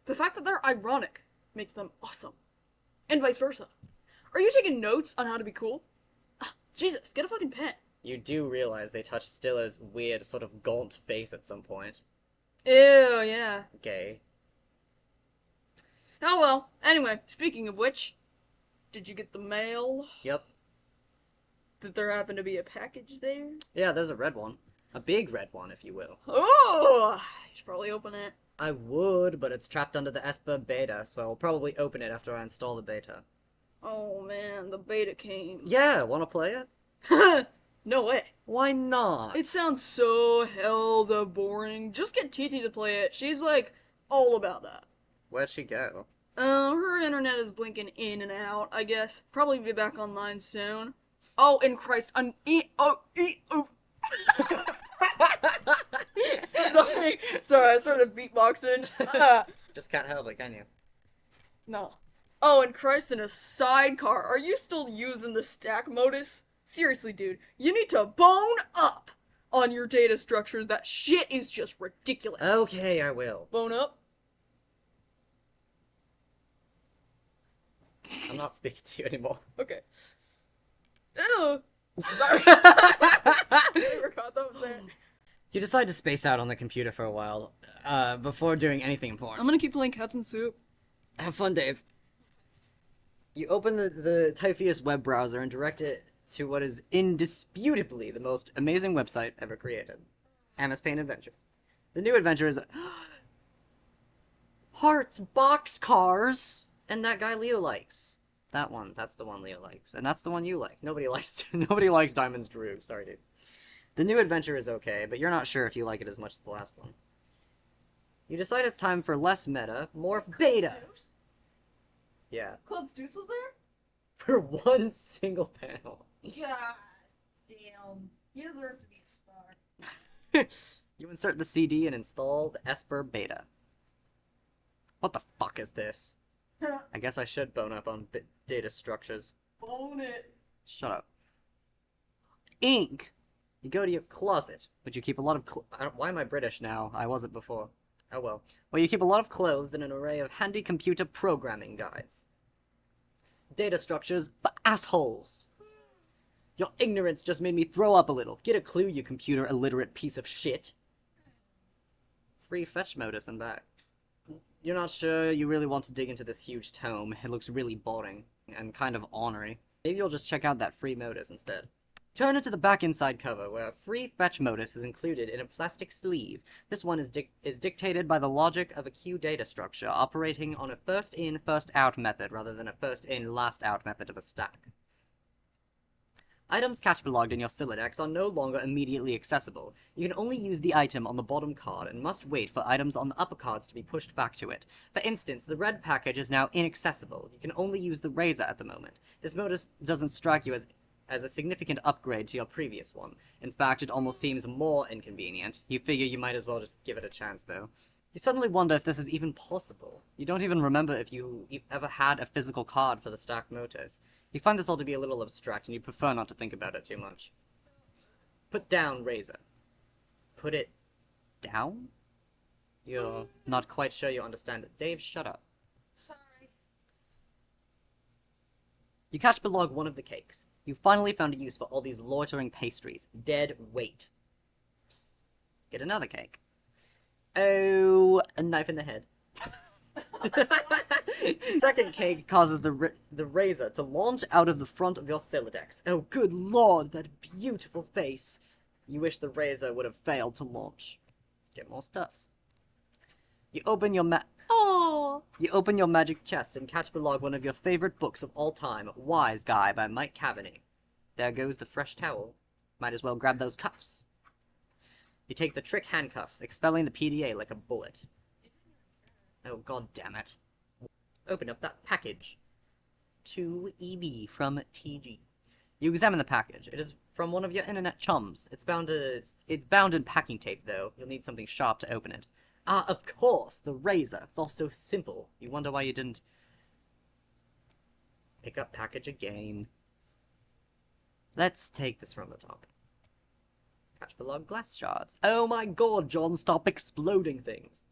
The fact that they're ironic makes them awesome. And vice versa. Are you taking notes on how to be cool? Jesus, get a fucking pen. You do realize they touched Stilla's weird, sort of gaunt face at some point. Ew, yeah. Gay. Oh well. Anyway, speaking of which, did you get the mail? Yep. Did there happen to be a package there? Yeah, there's a red one. A big red one, if you will. Oh! You should probably open it. I would, but it's trapped under the Esper beta, so I'll probably open it after I install the beta. Oh man, the beta came. Yeah, wanna play it? No way. Why not? It sounds so hells of boring. Just get TT to play it. She's like all about that. Where'd she go? Her internet is blinking in and out, I guess. Probably be back online soon. Oh, in Christ, sorry, I started beatboxing. Just can't help it, can you? No. Oh, and Christ, in a sidecar. Are you still using the stack modus? Seriously, dude, you need to bone up on your data structures. That shit is just ridiculous. Okay, I will. Bone up? I'm not speaking to you anymore. Okay. Ew. Sorry. I never caught that was there. You decide to space out on the computer for a while, before doing anything I'm important. gonna keep playing cats and soup. Have fun, Dave. You open the Typhoeus web browser and direct it to what is indisputably the most amazing website ever created. Amos Pain Adventures. The new adventure is Hearts Boxcars, and that guy Leo likes. That one, that's the one Leo likes, and that's the one you like. Nobody likes Diamonds Drew. Sorry, dude. The new adventure is okay, but you're not sure if you like it as much as the last one. You decide it's time for less meta, more beta. Yeah. Club Deuce was there? For one single panel. God damn. He deserves to be a star. You insert the CD and install the Esper beta. What the fuck is this? I guess I should bone up on data structures. Bone it. Shut up. Ink! You go to your closet, but you keep a lot of why am I British now? I wasn't before. Oh well. Well, you keep a lot of clothes and an array of handy computer programming guides. Data structures for assholes. Your ignorance just made me throw up a little. Get a clue, you computer illiterate piece of shit. Free fetch modus and back. You're not sure you really want to dig into this huge tome. It looks really boring and kind of ornery. Maybe you'll just check out that free modus instead. Turn it to the back inside cover, where a free fetch modus is included in a plastic sleeve. This one is dictated by the logic of a queue data structure, operating on a first-in, first-out method, rather than a first-in, last-out method of a stack. Items catalogued in your Sylladex are no longer immediately accessible. You can only use the item on the bottom card, and must wait for items on the upper cards to be pushed back to it. For instance, the red package is now inaccessible. You can only use the razor at the moment. This modus doesn't strike you as a significant upgrade to your previous one. In fact, it almost seems more inconvenient. You figure you might as well just give it a chance, though. You suddenly wonder if this is even possible. You don't even remember if you ever had a physical card for the stacked modus. You find this all to be a little abstract, and you prefer not to think about it too much. Put down razor. Put it down? You're not quite sure you understand it. Dave, shut up. Sorry. You catalog one of the cakes. You finally found a use for all these loitering pastries. Dead weight. Get another cake. Oh, a knife in the head. Second cake causes the razor to launch out of the front of your Sylladex. Oh, good lord, that beautiful face. You wish the razor would have failed to launch. Get more stuff. You open your You open your magic chest and catalog one of your favorite books of all time, Wise Guy by Mike Cavaney. There goes the fresh towel. Might as well grab those cuffs. You take the trick handcuffs, expelling the PDA like a bullet. Oh, god damn it. Open up that package. 2EB from TG. You examine the package. It is from one of your internet chums. It's bound in packing tape, though. You'll need something sharp to open it. Ah, of course, the razor. It's all so simple. You wonder why you didn't pick up package again. Let's take this from the top. Catch below glass shards. Oh my god, John, stop exploding things.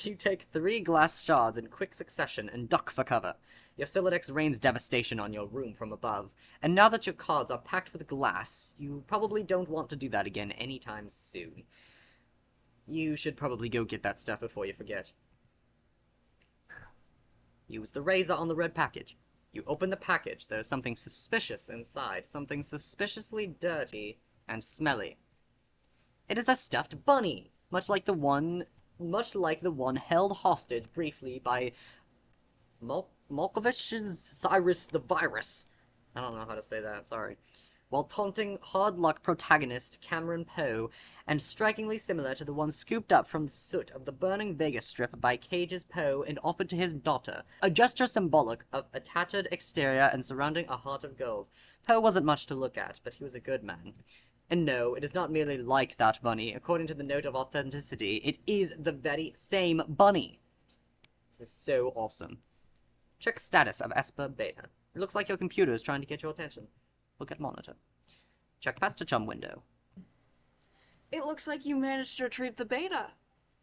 You take 3 glass shards in quick succession and duck for cover. Your Sylladex rains devastation on your room from above, and now that your cards are packed with glass, you probably don't want to do that again anytime soon. You should probably go get that stuff before you forget. Use the razor on the red package. You open the package. There's something suspicious inside. Something suspiciously dirty and smelly. It is a stuffed bunny, much like the one held hostage briefly by Malkovich's Cyrus the Virus. I don't know how to say that, sorry. While taunting hard luck protagonist Cameron Poe, and strikingly similar to the one scooped up from the soot of the burning Vegas Strip by Cage's Poe and offered to his daughter, a gesture symbolic of a tattered exterior and surrounding a heart of gold. Poe wasn't much to look at, but he was a good man. And no, it is not merely like that bunny. According to the note of authenticity, it is the very same bunny. This is so awesome. Check status of Esper Beta. It looks like your computer is trying to get your attention. Look at monitor. Check Pastor Chum window. It looks like you managed to retrieve the beta.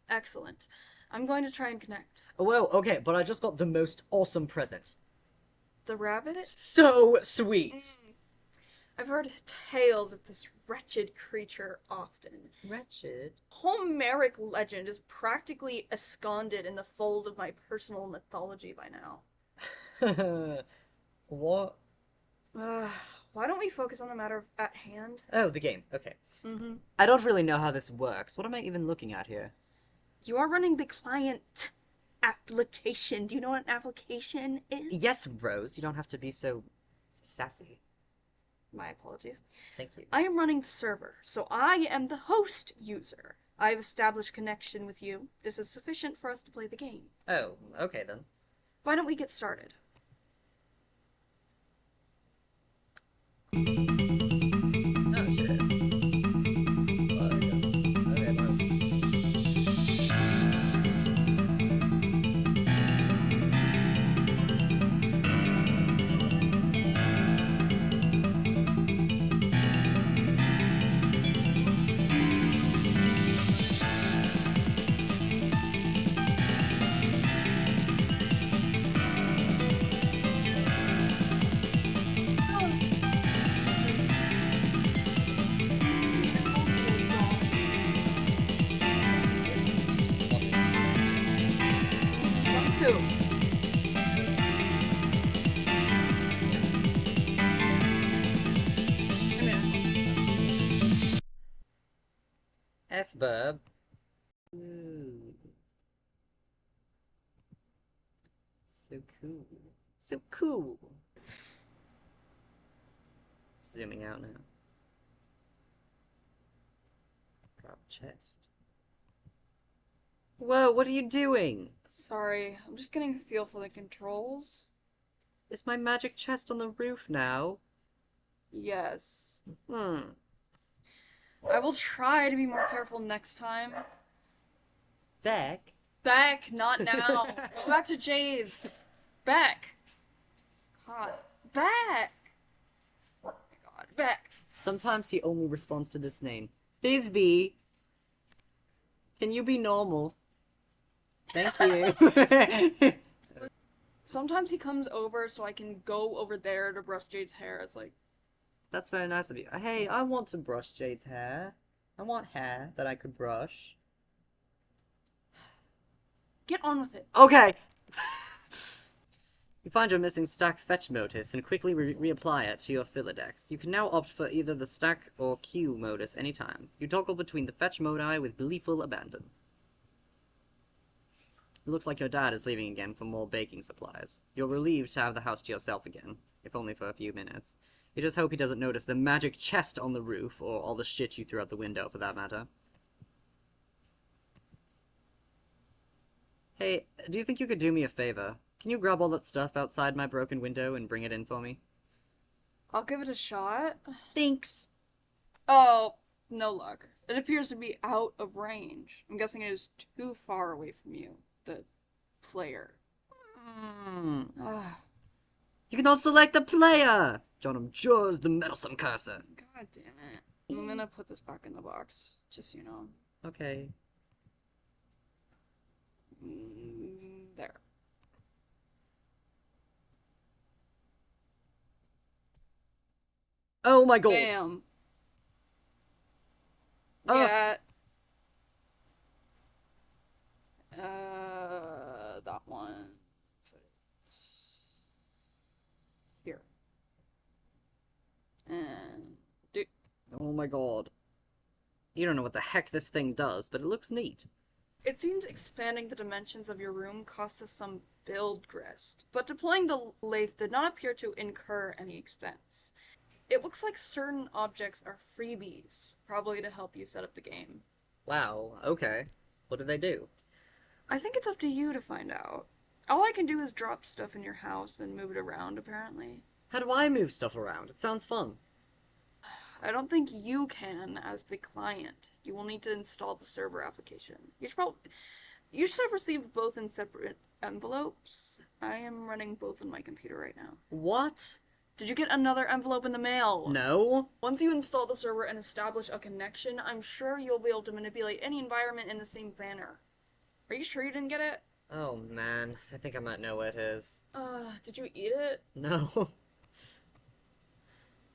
Excellent. I'm going to try and connect. Oh, well, okay, but I just got the most awesome present. The rabbit? So sweet. I've heard tales of this wretched creature often. Wretched? Homeric legend is practically ensconced in the fold of my personal mythology by now. What? Why don't we focus on the matter at hand? Oh, the game. Okay. Mm-hmm. I don't really know how this works. What am I even looking at here? You are running the client application. Do you know what an application is? Yes, Rose. You don't have to be so sassy. My apologies. Thank you. I am running the server, so I am the host user. I have established connection with you. This is sufficient for us to play the game. Oh, okay then. Why don't we get started? Oh, shit. Okay, well. S-verb. Ooh. So cool. So cool. Zooming out now. Drop chest. Whoa, what are you doing? Sorry, I'm just getting a feel for the controls. Is my magic chest on the roof now? Yes. Hmm. I will try to be more careful next time. Beck? Beck, not now. Go back to Jade's. Beck. God. Beck. Oh my god. Beck. Sometimes he only responds to this name. Thisby! Can you be normal? Thank you. Sometimes he comes over so I can go over there to brush Jade's hair. It's like, That's very nice of you. Hey, I want to brush Jade's hair. I want hair that I could brush. get on with it. Okay! You find your missing stack fetch modus and quickly reapply it to your Siladex. You can now opt for either the stack or queue modus anytime. You toggle between the fetch modi with gleeful abandon. It looks like your dad is leaving again for more baking supplies. You're relieved to have the house to yourself again, if only for a few minutes. You just hope he doesn't notice the magic chest on the roof, or all the shit you threw out the window, for that matter. Hey, do you think you could do me a favor? Can you grab all that stuff outside my broken window and bring it in for me? I'll give it a shot. Thanks! Oh, no luck. It appears to be out of range. I'm guessing it is too far away from you, the player. Ah, You cannot select the player! John just the meddlesome cursor. God damn it. I'm gonna put this back in the box, just so you know. Okay. There. Oh my god! Bam. Oh. Yeah. That one. Here. And Oh my god. You don't know what the heck this thing does, but it looks neat. it seems expanding the dimensions of your room cost us some build grist, but deploying the lathe did not appear to incur any expense. It looks like certain objects are freebies, probably to help you set up the game. Wow, okay. What do they do? I think it's up to you to find out. All I can do is drop stuff in your house and move it around, apparently. How do I move stuff around? It sounds fun. I don't think you can as the client. You will need to install the server application. You should have received both in separate envelopes. I am running both on my computer right now. What? Did you get another envelope in the mail? No? Once you install the server and establish a connection, I'm sure you'll be able to manipulate any environment in the same manner. Are you sure you didn't get it? Oh man, I think I might know what it is. Did you eat it? No.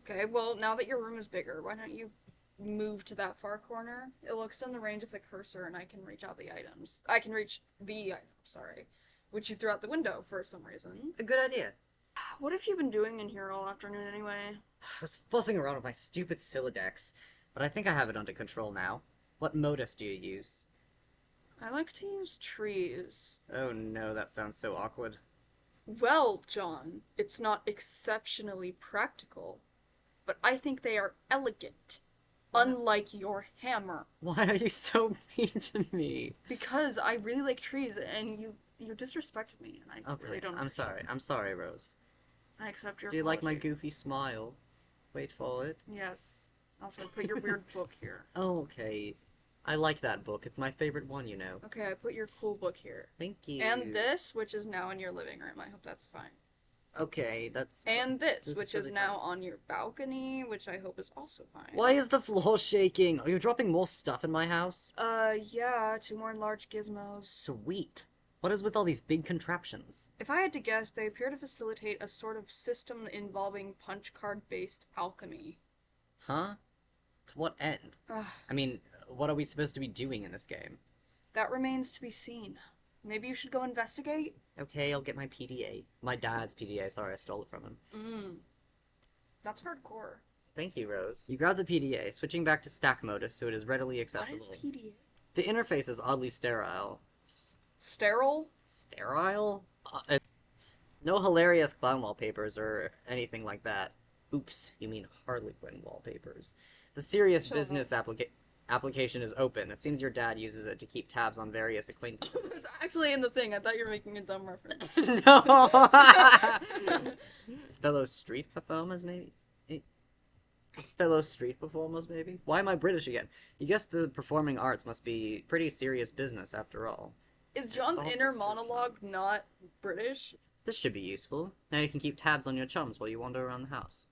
Okay, well, now that your room is bigger, why don't you move to that far corner? It'll extend the range of the cursor and I can reach out the items. I can reach the items, sorry. Which you threw out the window for some reason. A good idea. What have you been doing in here all afternoon anyway? I was fussing around with my stupid Silodex, but I think I have it under control now. What modus do you use? I like to use trees. Oh no, that sounds so awkward. Well, John, it's not exceptionally practical, but I think they are elegant, unlike your hammer. Why are you so mean to me? Because I really like trees, and you disrespected me, and I Okay, really don't. I'm sorry. I'm sorry, Rose. I accept your. Do you like my apology. goofy smile? Wait for it. Yes. Also, put your weird book here. Oh, okay. I like that book. It's my favorite one, you know. Okay, I put your cool book here. Thank you. And this, which is now in your living room. I hope that's fine. Okay, that's... And this, This is which is really now fine. on your balcony, which I hope is also fine. Why is the floor shaking? Are you dropping more stuff in my house? Yeah, 2 more large gizmos. Sweet. What is with all these big contraptions? If I had to guess, they appear to facilitate a sort of system involving punch card-based alchemy. Huh? To what end? Ugh, I mean, what are we supposed to be doing in this game? that remains to be seen. Maybe you should go investigate? Okay, I'll get my PDA. My dad's PDA, sorry, I stole it from him. That's hardcore. Thank you, Rose. You grab the PDA, switching back to stack modus so it is readily What accessible. is PDA? The interface is oddly sterile. Sterile? Sterile? No hilarious clown wallpapers or anything like that. Oops, you mean Harlequin wallpapers. The serious Shut business application is open. It seems your dad uses it to keep tabs on various acquaintances. It's actually in the thing. I thought you were making a dumb reference. No! Fellow street performers, maybe? Fellow street performers, maybe? Why am I British again? You guess the performing arts must be pretty serious business after all. Is John's inner monologue not British? This should be useful. Now you can keep tabs on your chums while you wander around the house.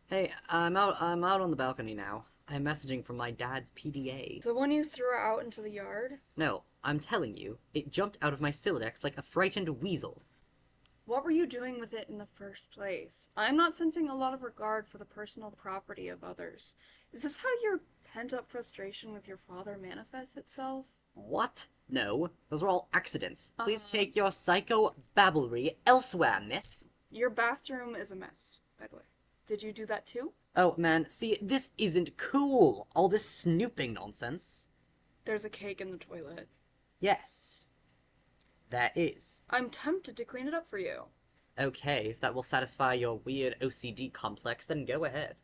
Hey, I'm out on the balcony now. I'm messaging from my dad's PDA. The one you threw out into the yard? No, I'm telling you, it jumped out of my Silodex like a frightened weasel. What were you doing with it in the first place? I'm not sensing a lot of regard for the personal property of others. Is this how your pent-up frustration with your father manifests itself? What? No, those were all accidents. Please Uh-huh. take your psycho-babblery elsewhere, miss. Your bathroom is a mess, by the way. Did you do that too? Oh, man, see, this isn't cool. All this snooping nonsense. There's a cake in the toilet. Yes. There is. I'm tempted to clean it up for you. Okay, if that will satisfy your weird OCD complex, then go ahead.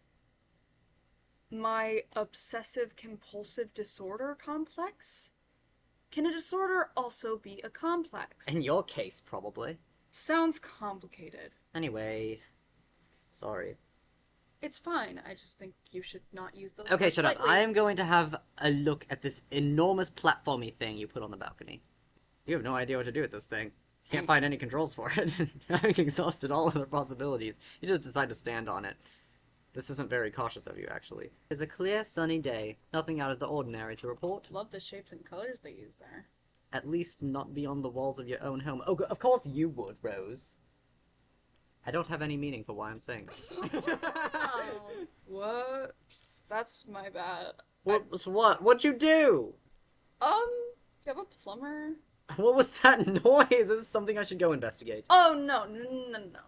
My obsessive-compulsive disorder complex? Can a disorder also be a complex? In your case, probably. Sounds complicated. Anyway, sorry. It's fine. I just think you should not use those Okay, words shut up. lightly. I am going to have a look at this enormous platformy thing you put on the balcony. You have no idea what to do with this thing. You can't find any controls for it. Having exhausted all other possibilities, you just decide to stand on it. This isn't very cautious of you, actually. It's a clear, sunny day. Nothing out of the ordinary to report. Love the shapes and colors they use there. At least not beyond the walls of your own home. Oh, of course you would, Rose. I don't have any meaning for why I'm saying this. Whoops. That's my bad. What was what? What'd you do? Do you have a plumber? What was that noise? This is something I should go investigate. Oh, no.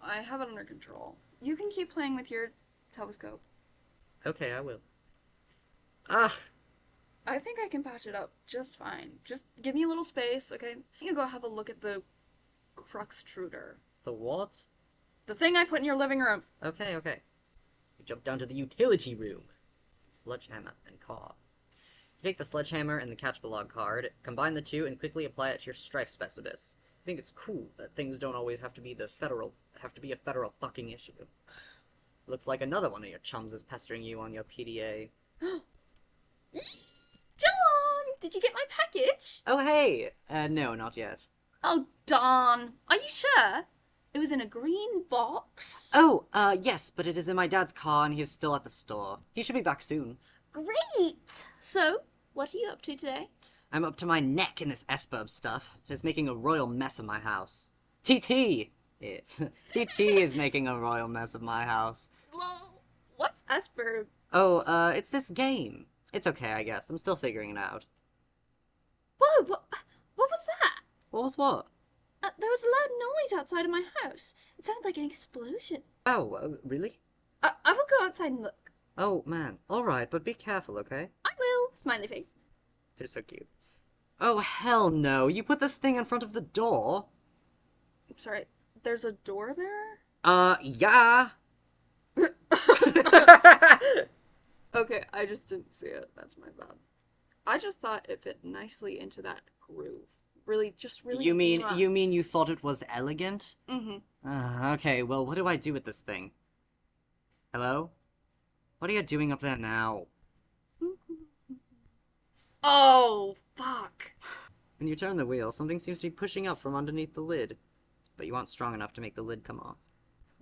I have it under control. You can keep playing with your telescope. Okay, I will. Ah, I think I can patch it up just fine. Just give me a little space, okay? You can go have a look at the Cruxtruder. the what? The thing I put in your living room. Okay. You jump down to the utility room. Sledgehammer and car. You take the sledgehammer and the catch-belog card, combine the two, and quickly apply it to your strife specibus. I think it's cool that things don't always have to be the federal have to be a federal fucking issue. Looks like another one of your chums is pestering you on your PDA. John, did you get my package? Oh, hey! No, not yet. Oh, darn. Are you sure? It was in a green box. Oh, yes, but it is in my dad's car and he is still at the store. He should be back soon. Great. So, what are you up to today? I'm up to my neck in this S-Burb stuff. It's making a royal mess of my house. TT! TT is making a royal mess of my house. What's Esper? Oh, it's this game. It's okay, I guess. I'm still figuring it out. Whoa, what was that? What was what? There was a loud noise outside of my house. It sounded like an explosion. Oh, really? I will go outside and look. Oh, man. Alright, but be careful, okay? I will. Smiley face. They're so cute. Oh, hell no. You put this thing in front of the door? I'm sorry. There's a door there? Yeah. Okay, I just didn't see it. That's my bad. I just thought it fit nicely into that groove. Really. You mean you thought it was elegant? Mm-hmm. Okay, well, what do I do with this thing? Hello? What are you doing up there now? Oh, fuck. When you turn the wheel, something seems to be pushing up from underneath the lid. But you aren't strong enough to make the lid come off.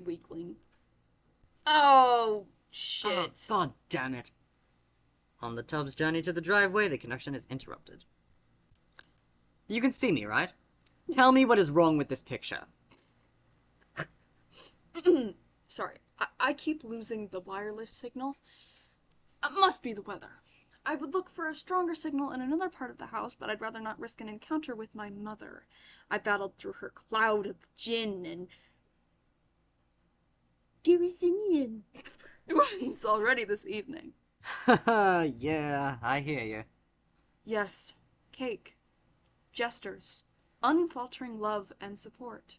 Weakling. Oh, shit. Oh, God damn it. On the tub's journey to the driveway, the connection is interrupted. You can see me, right? Tell me what is wrong with this picture. Sorry, I keep losing the wireless signal. It must be the weather. I would look for a stronger signal in another part of the house, but I'd rather not risk an encounter with my mother. I battled through her cloud of gin and... Gerasinian. Once already this evening. Yeah, I hear you. Yes, cake. Jesters. Unfaltering love and support.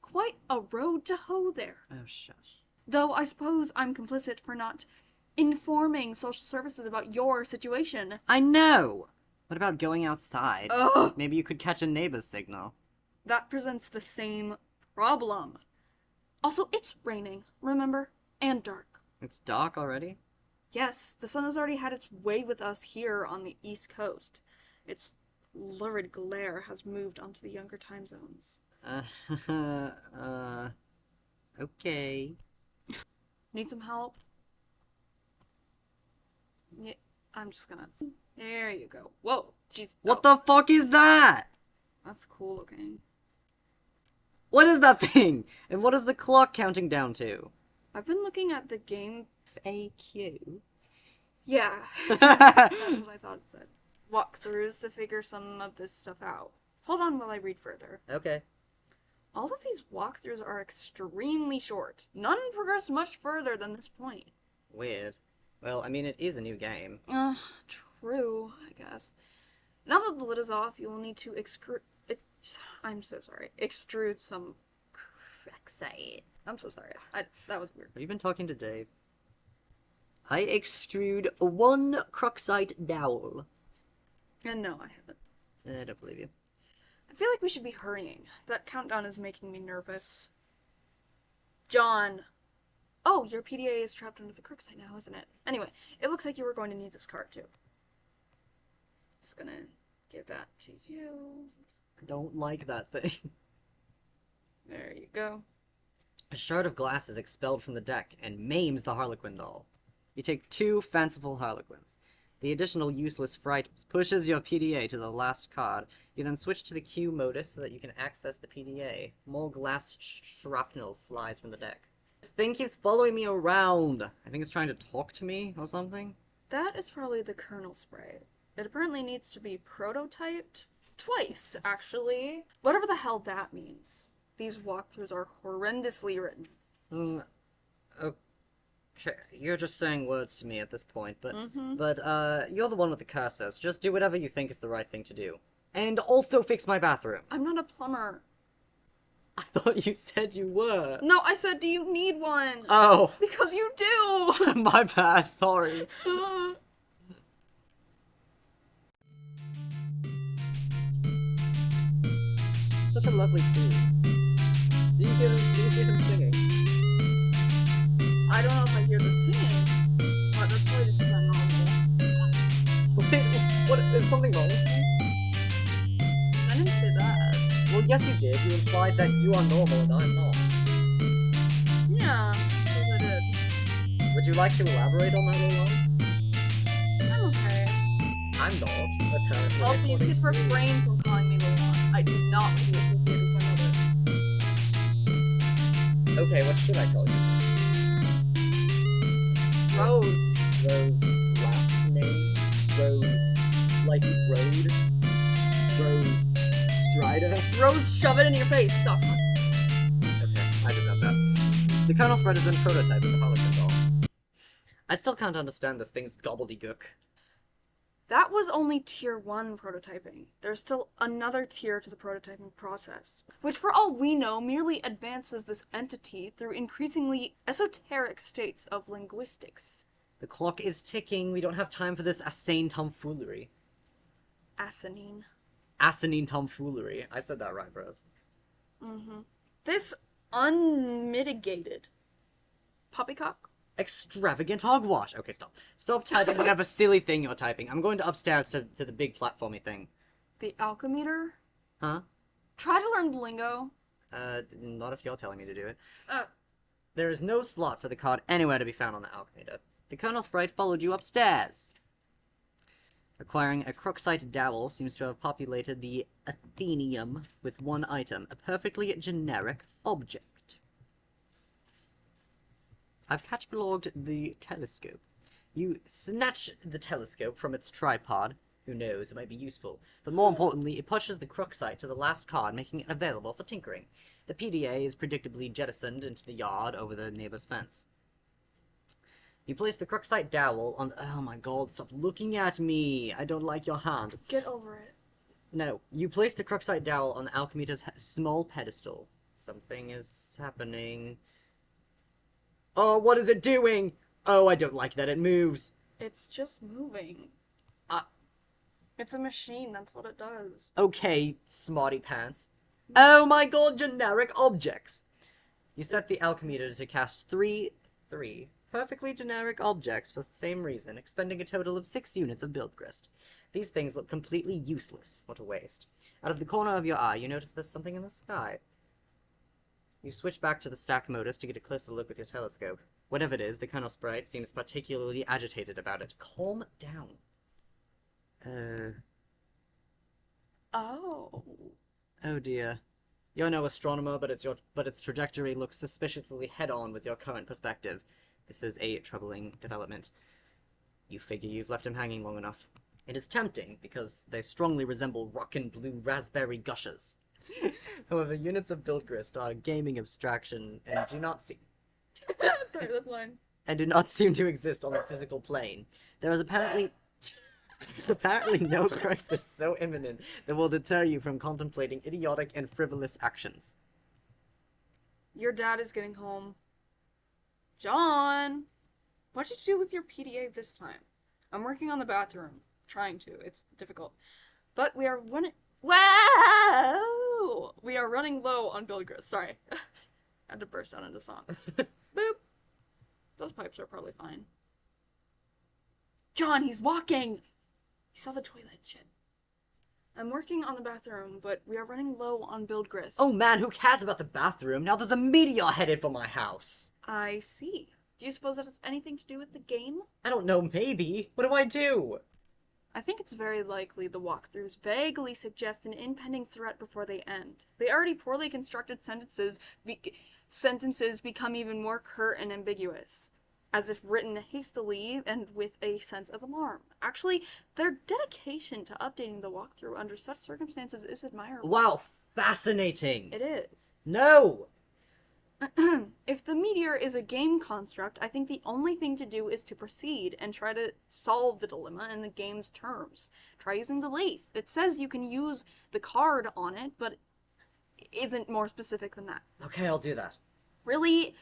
Quite a road to hoe there. Oh, shush. Though I suppose I'm complicit for not informing social services about your situation. I know! What about going outside? Ugh! Maybe you could catch a neighbor's signal. That presents the same problem. Also, it's raining, remember? And dark. It's dark already? Yes, the sun has already had its way with us here on the East Coast. Its lurid glare has moved onto the younger time zones. Okay. Need some help? Yeah, I'm just gonna... There you go. Whoa, jeez. What the fuck is that? That's cool looking. What is that thing? And what is the clock counting down to? I've been looking at the game... FAQ? Yeah, that's what I thought it said. Walkthroughs to figure some of this stuff out. Hold on while I read further. Okay. All of these walkthroughs are extremely short. None progress much further than this point. Weird. Well, I mean, it is a new game. True, I guess. Now that the lid is off, you will need to I'm so sorry. Extrude some crexite. I'm so sorry. That was weird. Have you been talking to Dave? I extrude one Cruxite dowel. And no, I haven't. I don't believe you. I feel like we should be hurrying. That countdown is making me nervous. John. Oh, your PDA is trapped under the crooksite now, isn't it? Anyway, it looks like you were going to need this card too. Just gonna give that to you. I don't like that thing. There you go. A shard of glass is expelled from the deck and maims the Harlequin doll. You take 2 fanciful Harlequins. The additional useless fright pushes your PDA to the last card. You then switch to the Q modus so that you can access the PDA. More glass shrapnel flies from the deck. This thing keeps following me around. I think it's trying to talk to me or something. That is probably the kernel spray. It apparently needs to be prototyped. Twice, actually. Whatever the hell that means. These walkthroughs are horrendously written. Okay, you're just saying words to me at this point, but Mm-hmm. you're the one with the cursor, so just do whatever you think is the right thing to do. And also fix my bathroom. I'm not a plumber. I thought you said you were. No, I said, do you need one? Oh. Because you do! My bad, sorry. Such a lovely tune. Do you hear him singing? I don't know if I hear the singing, but that's probably just because I'm normal. Wait, what? Is something wrong with me? I didn't say that. Well, yes, you did. You implied that you are normal and I'm not. Yeah, yes I did. Would you like to elaborate on that a little? I'm okay. I'm not. Apparently. Also, you according could to refrain from calling me Lilon. I do not want to be associated with another. Okay, what should I call you? Rose. Rose last name? Rose like road? Rose Strider? Rose, shove it in your face. Stop. Okay, I did have that. The Colonel Spread is in prototype with the Harlequin doll. I still can't understand this thing's gobbledygook. That was only tier 1 prototyping. There's still another tier to the prototyping process, which for all we know merely advances this entity through increasingly esoteric states of linguistics. The clock is ticking. We don't have time for this asinine tomfoolery. Asinine. Asinine tomfoolery. I said that right, bros. Mm-hmm. This unmitigated poppycock? Extravagant hogwash. Okay, stop. Stop typing whatever silly thing you're typing. I'm going to upstairs to the big platformy thing. The alchemeter? Huh? Try to learn the lingo. Not if you're telling me to do it. Uh, There is no slot for the card anywhere to be found on the Alchemeda. The Colonel Sprite followed you upstairs. Acquiring a Crooksite Dowel seems to have populated the Athenium with one item, a perfectly generic object. I've catalogued the telescope. You snatch the telescope from its tripod. Who knows, it might be useful. But more importantly, it pushes the Crooksite to the last card, making it available for tinkering. The PDA is predictably jettisoned into the yard over the neighbor's fence. You place the Crooksite Dowel on... Oh my god, stop looking at me! I don't like your hand. get over it. No, you place the Crooksite Dowel on the Alchemeta's small pedestal. Something is happening. Oh, what is it doing? Oh, I don't like that it moves. It's just moving. Uh. It's a machine, that's what it does. Okay, smarty pants. Oh my god, generic objects! You set the Alchemeta to cast three perfectly generic objects for the same reason, expending a total of 6 units of build grist. These things look completely useless. What a waste. Out of the corner of your eye, you notice there's something in the sky. You switch back to the stack modus to get a closer look with your telescope. Whatever it is, the Colonel Sprite seems particularly agitated about it. Calm down. Oh. Oh dear. You're no astronomer, but its trajectory looks suspiciously head-on with your current perspective. This is a troubling development. You figure you've left him hanging long enough. It is tempting, because they strongly resemble rockin' blue raspberry gushers. However, units of build grist are gaming abstraction and do not seem Sorry, that's fine. to exist on the physical plane. There is apparently no crisis so imminent that will deter you from contemplating idiotic and frivolous actions. Your dad is getting home. John! What did you do with your PDA this time? I'm working on the bathroom. Trying to. It's difficult. But we are running... Wow! We are running low on build grist. Sorry. I had to burst out into song. Boop! Those pipes are probably fine. John, he's walking! He saw the toilet. Shit. I'm working on the bathroom, but we are running low on build grist. Oh man, who cares about the bathroom? Now there's a meteor headed for my house. I see. Do you suppose that it's anything to do with the game? I don't know, maybe. What do I do? I think it's very likely the walkthroughs vaguely suggest an impending threat before they end. The already poorly constructed sentences become even more curt and ambiguous, as if written hastily and with a sense of alarm. Actually, their dedication to updating the walkthrough under such circumstances is admirable. Wow, fascinating. It is. No! If the meteor is a game construct, I think the only thing to do is to proceed and try to solve the dilemma in the game's terms. Try using the lathe. It says you can use the card on it, but isn't more specific than that. Okay, I'll do that. Really,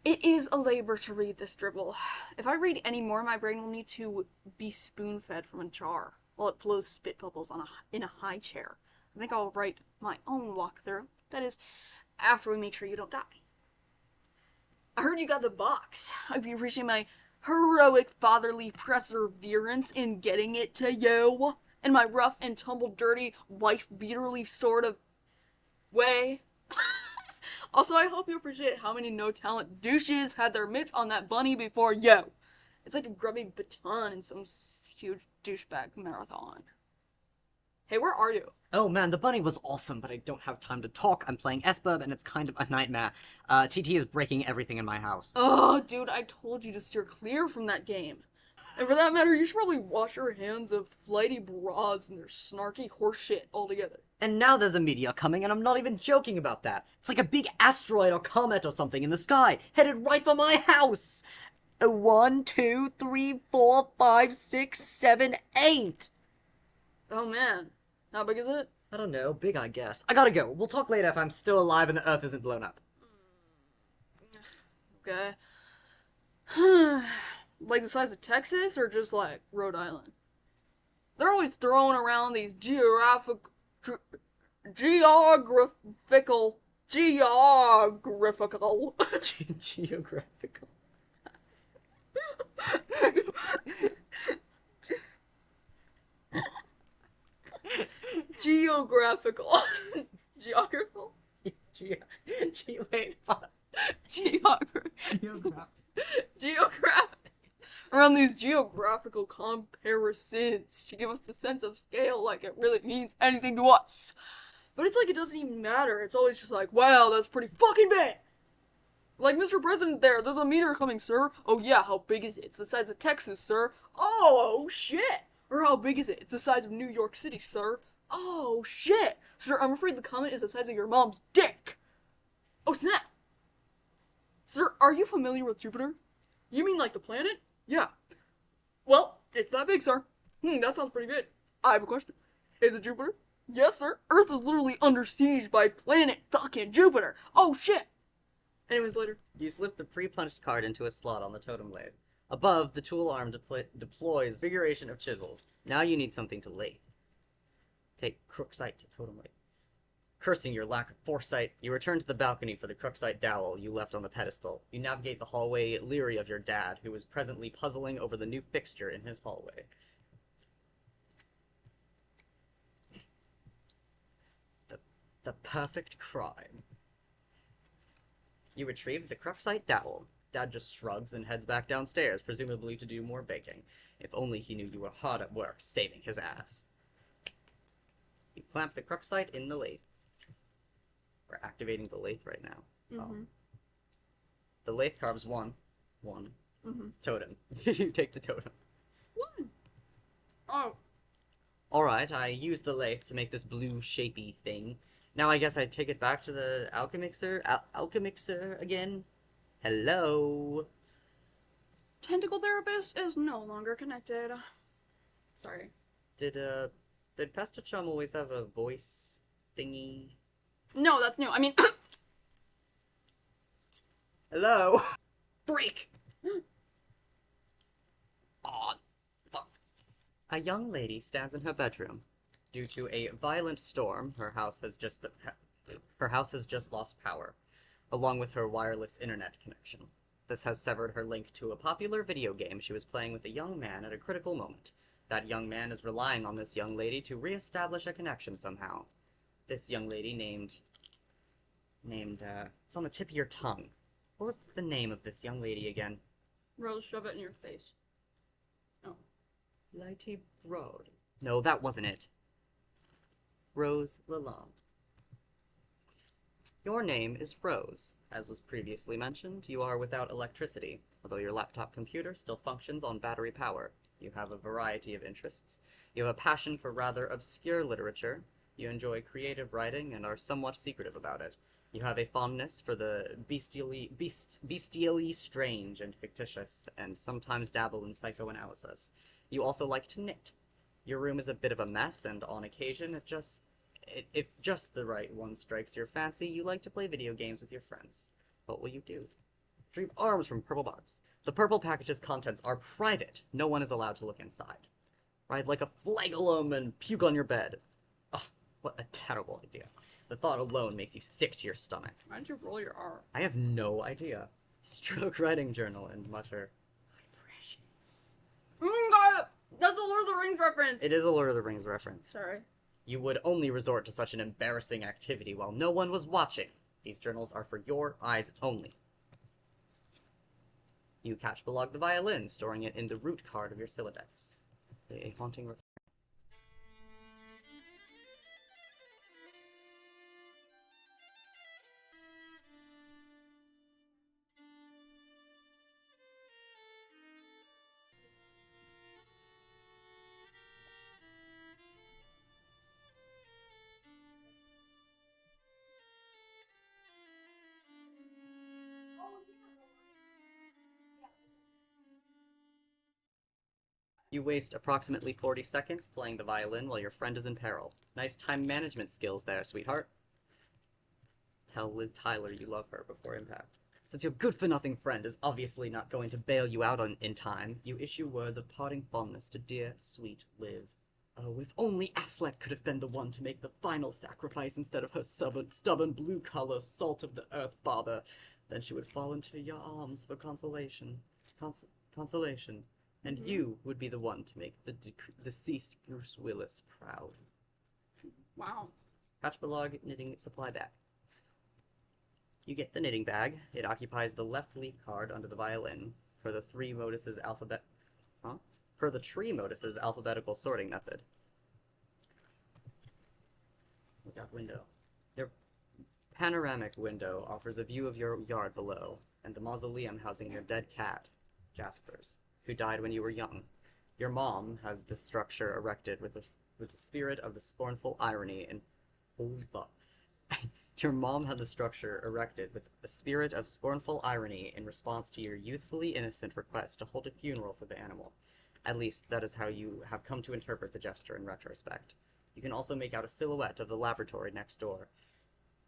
it is a labor to read this dribble. If I read any more, my brain will need to be spoon-fed from a jar while it blows spit bubbles in a high chair. I think I'll write my own walkthrough. That is, after we make sure you don't die. I heard you got the box. I'd be appreciating my heroic fatherly perseverance in getting it to you in my rough and tumble dirty wife-beaterly sort of way. Also, I hope you appreciate how many no-talent douches had their mitts on that bunny before you. It's like a grubby baton in some huge douchebag marathon. Hey, where are you? Oh man, the bunny was awesome, but I don't have time to talk. I'm playing SBUB and it's kind of a nightmare. TT is breaking everything in my house. Oh, dude, I told you to steer clear from that game. And for that matter, you should probably wash your hands of flighty broads and their snarky horseshit altogether. And now there's a meteor coming, and I'm not even joking about that. It's like a big asteroid or comet or something in the sky, headed right for my house! 1, 2, 3, 4, 5, 6, 7, 8! Oh man, how big is it? I don't know, big I guess. I gotta go. We'll talk later if I'm still alive and the Earth isn't blown up. Okay. Like the size of Texas or just like Rhode Island? They're always throwing around these geographical Geographical. geographical geographical Wait, geographic around these geographical comparisons to give us the sense of scale like it really means anything to us. But it's like it doesn't even matter. It's always just like, wow, that's pretty fucking big. Like, Mr. President there's a meteor coming, sir. Oh yeah, how big is it? It's the size of Texas, sir. Oh shit. Or how big is it? It's the size of New York City, sir. Oh shit. Sir, I'm afraid the comet is the size of your mom's dick. Oh snap. Sir, are you familiar with Jupiter? You mean like the planet? Yeah. Well, it's that big, sir. That sounds pretty good. I have a question. Is it Jupiter? Yes, sir. Earth is literally under siege by planet fucking Jupiter. Oh shit. Anyways, later. You slip the pre-punched card into a slot on the totem blade. Above, the tool arm deploys configuration of chisels. Now you need something to lathe. Take Crooksite to totem blade. Cursing your lack of foresight, you return to the balcony for the Crooksite dowel you left on the pedestal. You navigate the hallway leery of your dad, who is presently puzzling over the new fixture in his hallway. The perfect crime. You retrieve the Crooksite dowel. Dad just shrugs and heads back downstairs, presumably to do more baking. If only he knew you were hard at work saving his ass. You clamp the Crooksite in the lathe. We're activating the lathe right now. Mm-hmm. The lathe carves one Mm-hmm. totem. You take the totem. One. Oh. Alright, I used the lathe to make this blue shapy thing. Now I guess I take it back to the alchemixer. Alchemixer again? Hello? Tentacle therapist is no longer connected. Sorry. Did Pastor Chum always have a voice thingy? No, that's new. I mean, Hello? Freak! Aw, fuck. A young lady stands in her bedroom. Due to a violent storm, her house has just lost power, along with her wireless internet connection. This has severed her link to a popular video game she was playing with a young man at a critical moment. That young man is relying on this young lady to re-establish a connection somehow. This young lady named, it's on the tip of your tongue. What was the name of this young lady again? Rose, shove it in your face. Oh. Lighty Road. No, that wasn't it. Rose Lalonde. Your name is Rose. As was previously mentioned, you are without electricity, although your laptop computer still functions on battery power. You have a variety of interests. You have a passion for rather obscure literature. You enjoy creative writing and are somewhat secretive about it. You have a fondness for the bestially strange and fictitious, and sometimes dabble in psychoanalysis. You also like to knit. Your room is a bit of a mess, and on occasion, if just the right one strikes your fancy, you like to play video games with your friends. What will you do? Retrieve arms from purple box. The purple package's contents are private. No one is allowed to look inside. Ride like a flagellum and puke on your bed. Ugh, What a terrible idea. The thought alone makes you sick to your stomach. Why'd you roll your R? I have no idea. Stroke writing journal and mutter, "My precious." God, that's a Lord of the Rings reference. It is a Lord of the Rings reference. Sorry. You would only resort to such an embarrassing activity while no one was watching. These journals are for your eyes only. You catch-belog the violin, storing it in the root card of your Siladex. A haunting refrain. You waste approximately 40 seconds playing the violin while your friend is in peril. Nice time management skills there, sweetheart. Tell Liv Tyler you love her before impact. Since your good-for-nothing friend is obviously not going to bail you out in time, you issue words of parting fondness to dear, sweet Liv. Oh, if only Affleck could have been the one to make the final sacrifice instead of her stubborn blue-collar salt-of-the-earth father, then she would fall into your arms for consolation. Consolation. And you would be the one to make the deceased Bruce Willis proud. Wow. Catch-belog knitting supply bag. You get the knitting bag. It occupies the left leaf card under the violin per the tree modus's alphabetical sorting method. Look out window. Your panoramic window offers a view of your yard below and the mausoleum housing your dead cat, Jasper's, who died when you were young. Your mom had the structure erected with the spirit of the scornful irony and holy fuck. Your mom had the structure erected with a spirit of scornful irony in response to your youthfully innocent request to hold a funeral for the animal. At least, that is how you have come to interpret the gesture in retrospect. You can also make out a silhouette of the laboratory next door,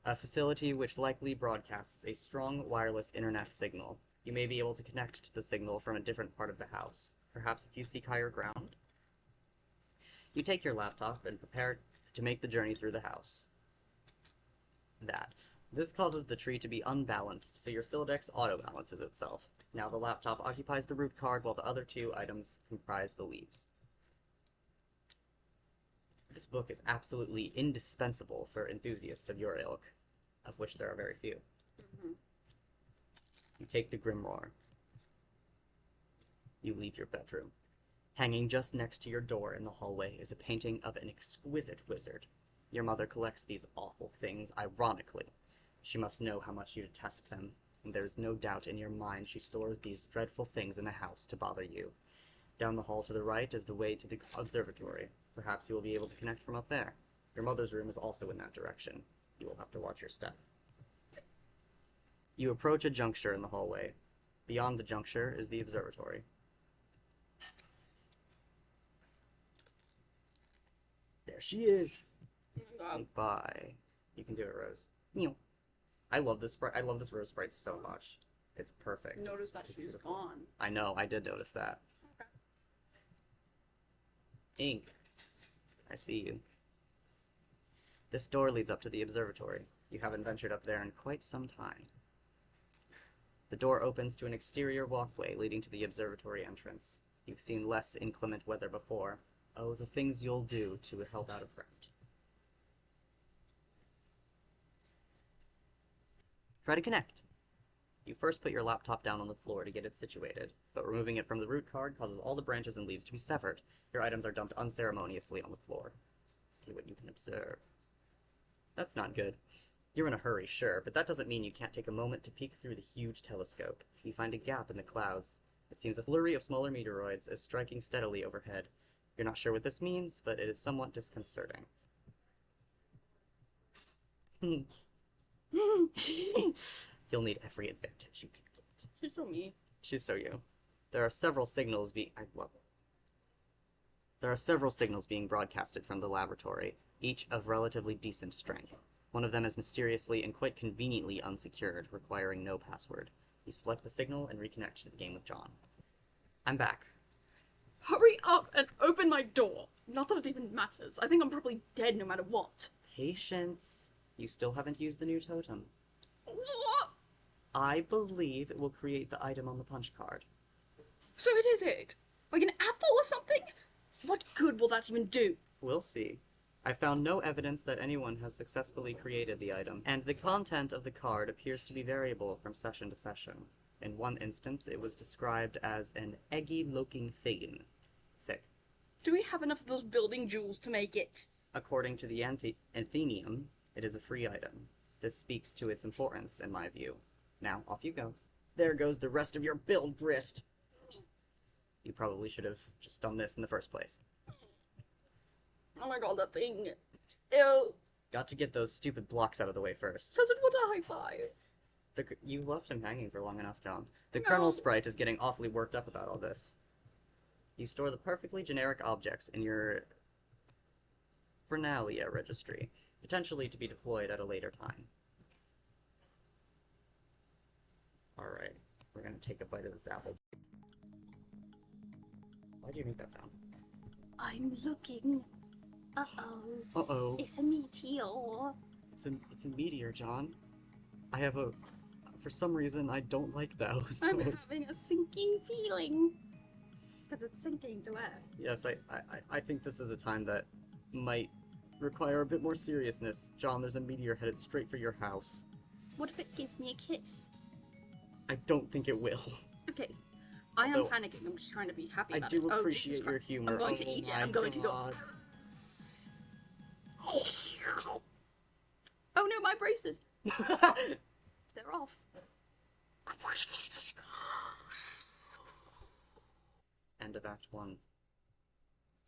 a facility which likely broadcasts a strong wireless internet signal. You may be able to connect to the signal from a different part of the house, perhaps if you seek higher ground. You take your laptop and prepare to make the journey through the house. This causes the tree to be unbalanced, so your Siladex auto-balances itself. Now the laptop occupies the root card while the other two items comprise the leaves. This book is absolutely indispensable for enthusiasts of your ilk, of which there are very few. You take the Grimoire. You leave your bedroom. Hanging just next to your door in the hallway is a painting of an exquisite wizard. Your mother collects these awful things ironically. She must know how much you detest them, and there's no doubt in your mind she stores these dreadful things in the house to bother you. Down the hall to the right is the way to the observatory. Perhaps you will be able to connect from up there. Your mother's room is also in that direction. You will have to watch your step. You approach a juncture in the hallway. Beyond the juncture is the observatory. There she is. Sneak by. You can do it, Rose. I love this sprite. I love this Rose sprite so much. It's perfect. Notice that she's gone. I know. I did notice that. Okay. Ink. I see you. This door leads up to the observatory. You haven't ventured up there in quite some time. The door opens to an exterior walkway leading to the observatory entrance. You've seen less inclement weather before. Oh, the things you'll do to help out a friend. Try to connect. You first put your laptop down on the floor to get it situated, but removing it from the root card causes all the branches and leaves to be severed. Your items are dumped unceremoniously on the floor. See what you can observe. That's not good. You're in a hurry, sure, but that doesn't mean you can't take a moment to peek through the huge telescope. You find a gap in the clouds. It seems a flurry of smaller meteoroids is striking steadily overhead. You're not sure what this means, but it is somewhat disconcerting. You'll need every advantage you can get. She's so me. She's so you. There are several signals being broadcasted from the laboratory, each of relatively decent strength. One of them is mysteriously and quite conveniently unsecured, requiring no password. You select the signal and reconnect to the game with John. I'm back. Hurry up and open my door. Not that it even matters. I think I'm probably dead no matter what. Patience. You still haven't used the new totem. What? I believe it will create the item on the punch card. So it is it? Like an apple or something? What good will that even do? We'll see. I found no evidence that anyone has successfully created the item, and the content of the card appears to be variable from session to session. In one instance, it was described as an eggy-looking thing. Sick. Do we have enough of those building jewels to make it? According to the Anthenium, it is a free item. This speaks to its importance, in my view. Now, off you go. There goes the rest of your build grist. You probably should have just done this in the first place. Oh my god, that thing. Ew. Got to get those stupid blocks out of the way first. Doesn't want a high five. You left him hanging for long enough, John. The No. Colonel Sprite is getting awfully worked up about all this. You store the perfectly generic objects in your Fernalia registry, potentially to be deployed at a later time. Alright, we're gonna take a bite of this apple. Why do you make that sound? I'm looking. Uh-oh. Uh-oh. It's a meteor. It's a meteor, John. I have a... For some reason, I don't like those. I'm having a sinking feeling. Because it's sinking to Earth. Yes, I think this is a time that might require a bit more seriousness. John, there's a meteor headed straight for your house. What if it gives me a kiss? I don't think it will. Okay. I am Although- panicking. I'm just trying to be happy I about do it. appreciate Jesus your Christ. humor. I'm going to eat it. my I'm going to go. God. Oh no, my braces. They're off. End of Act 1.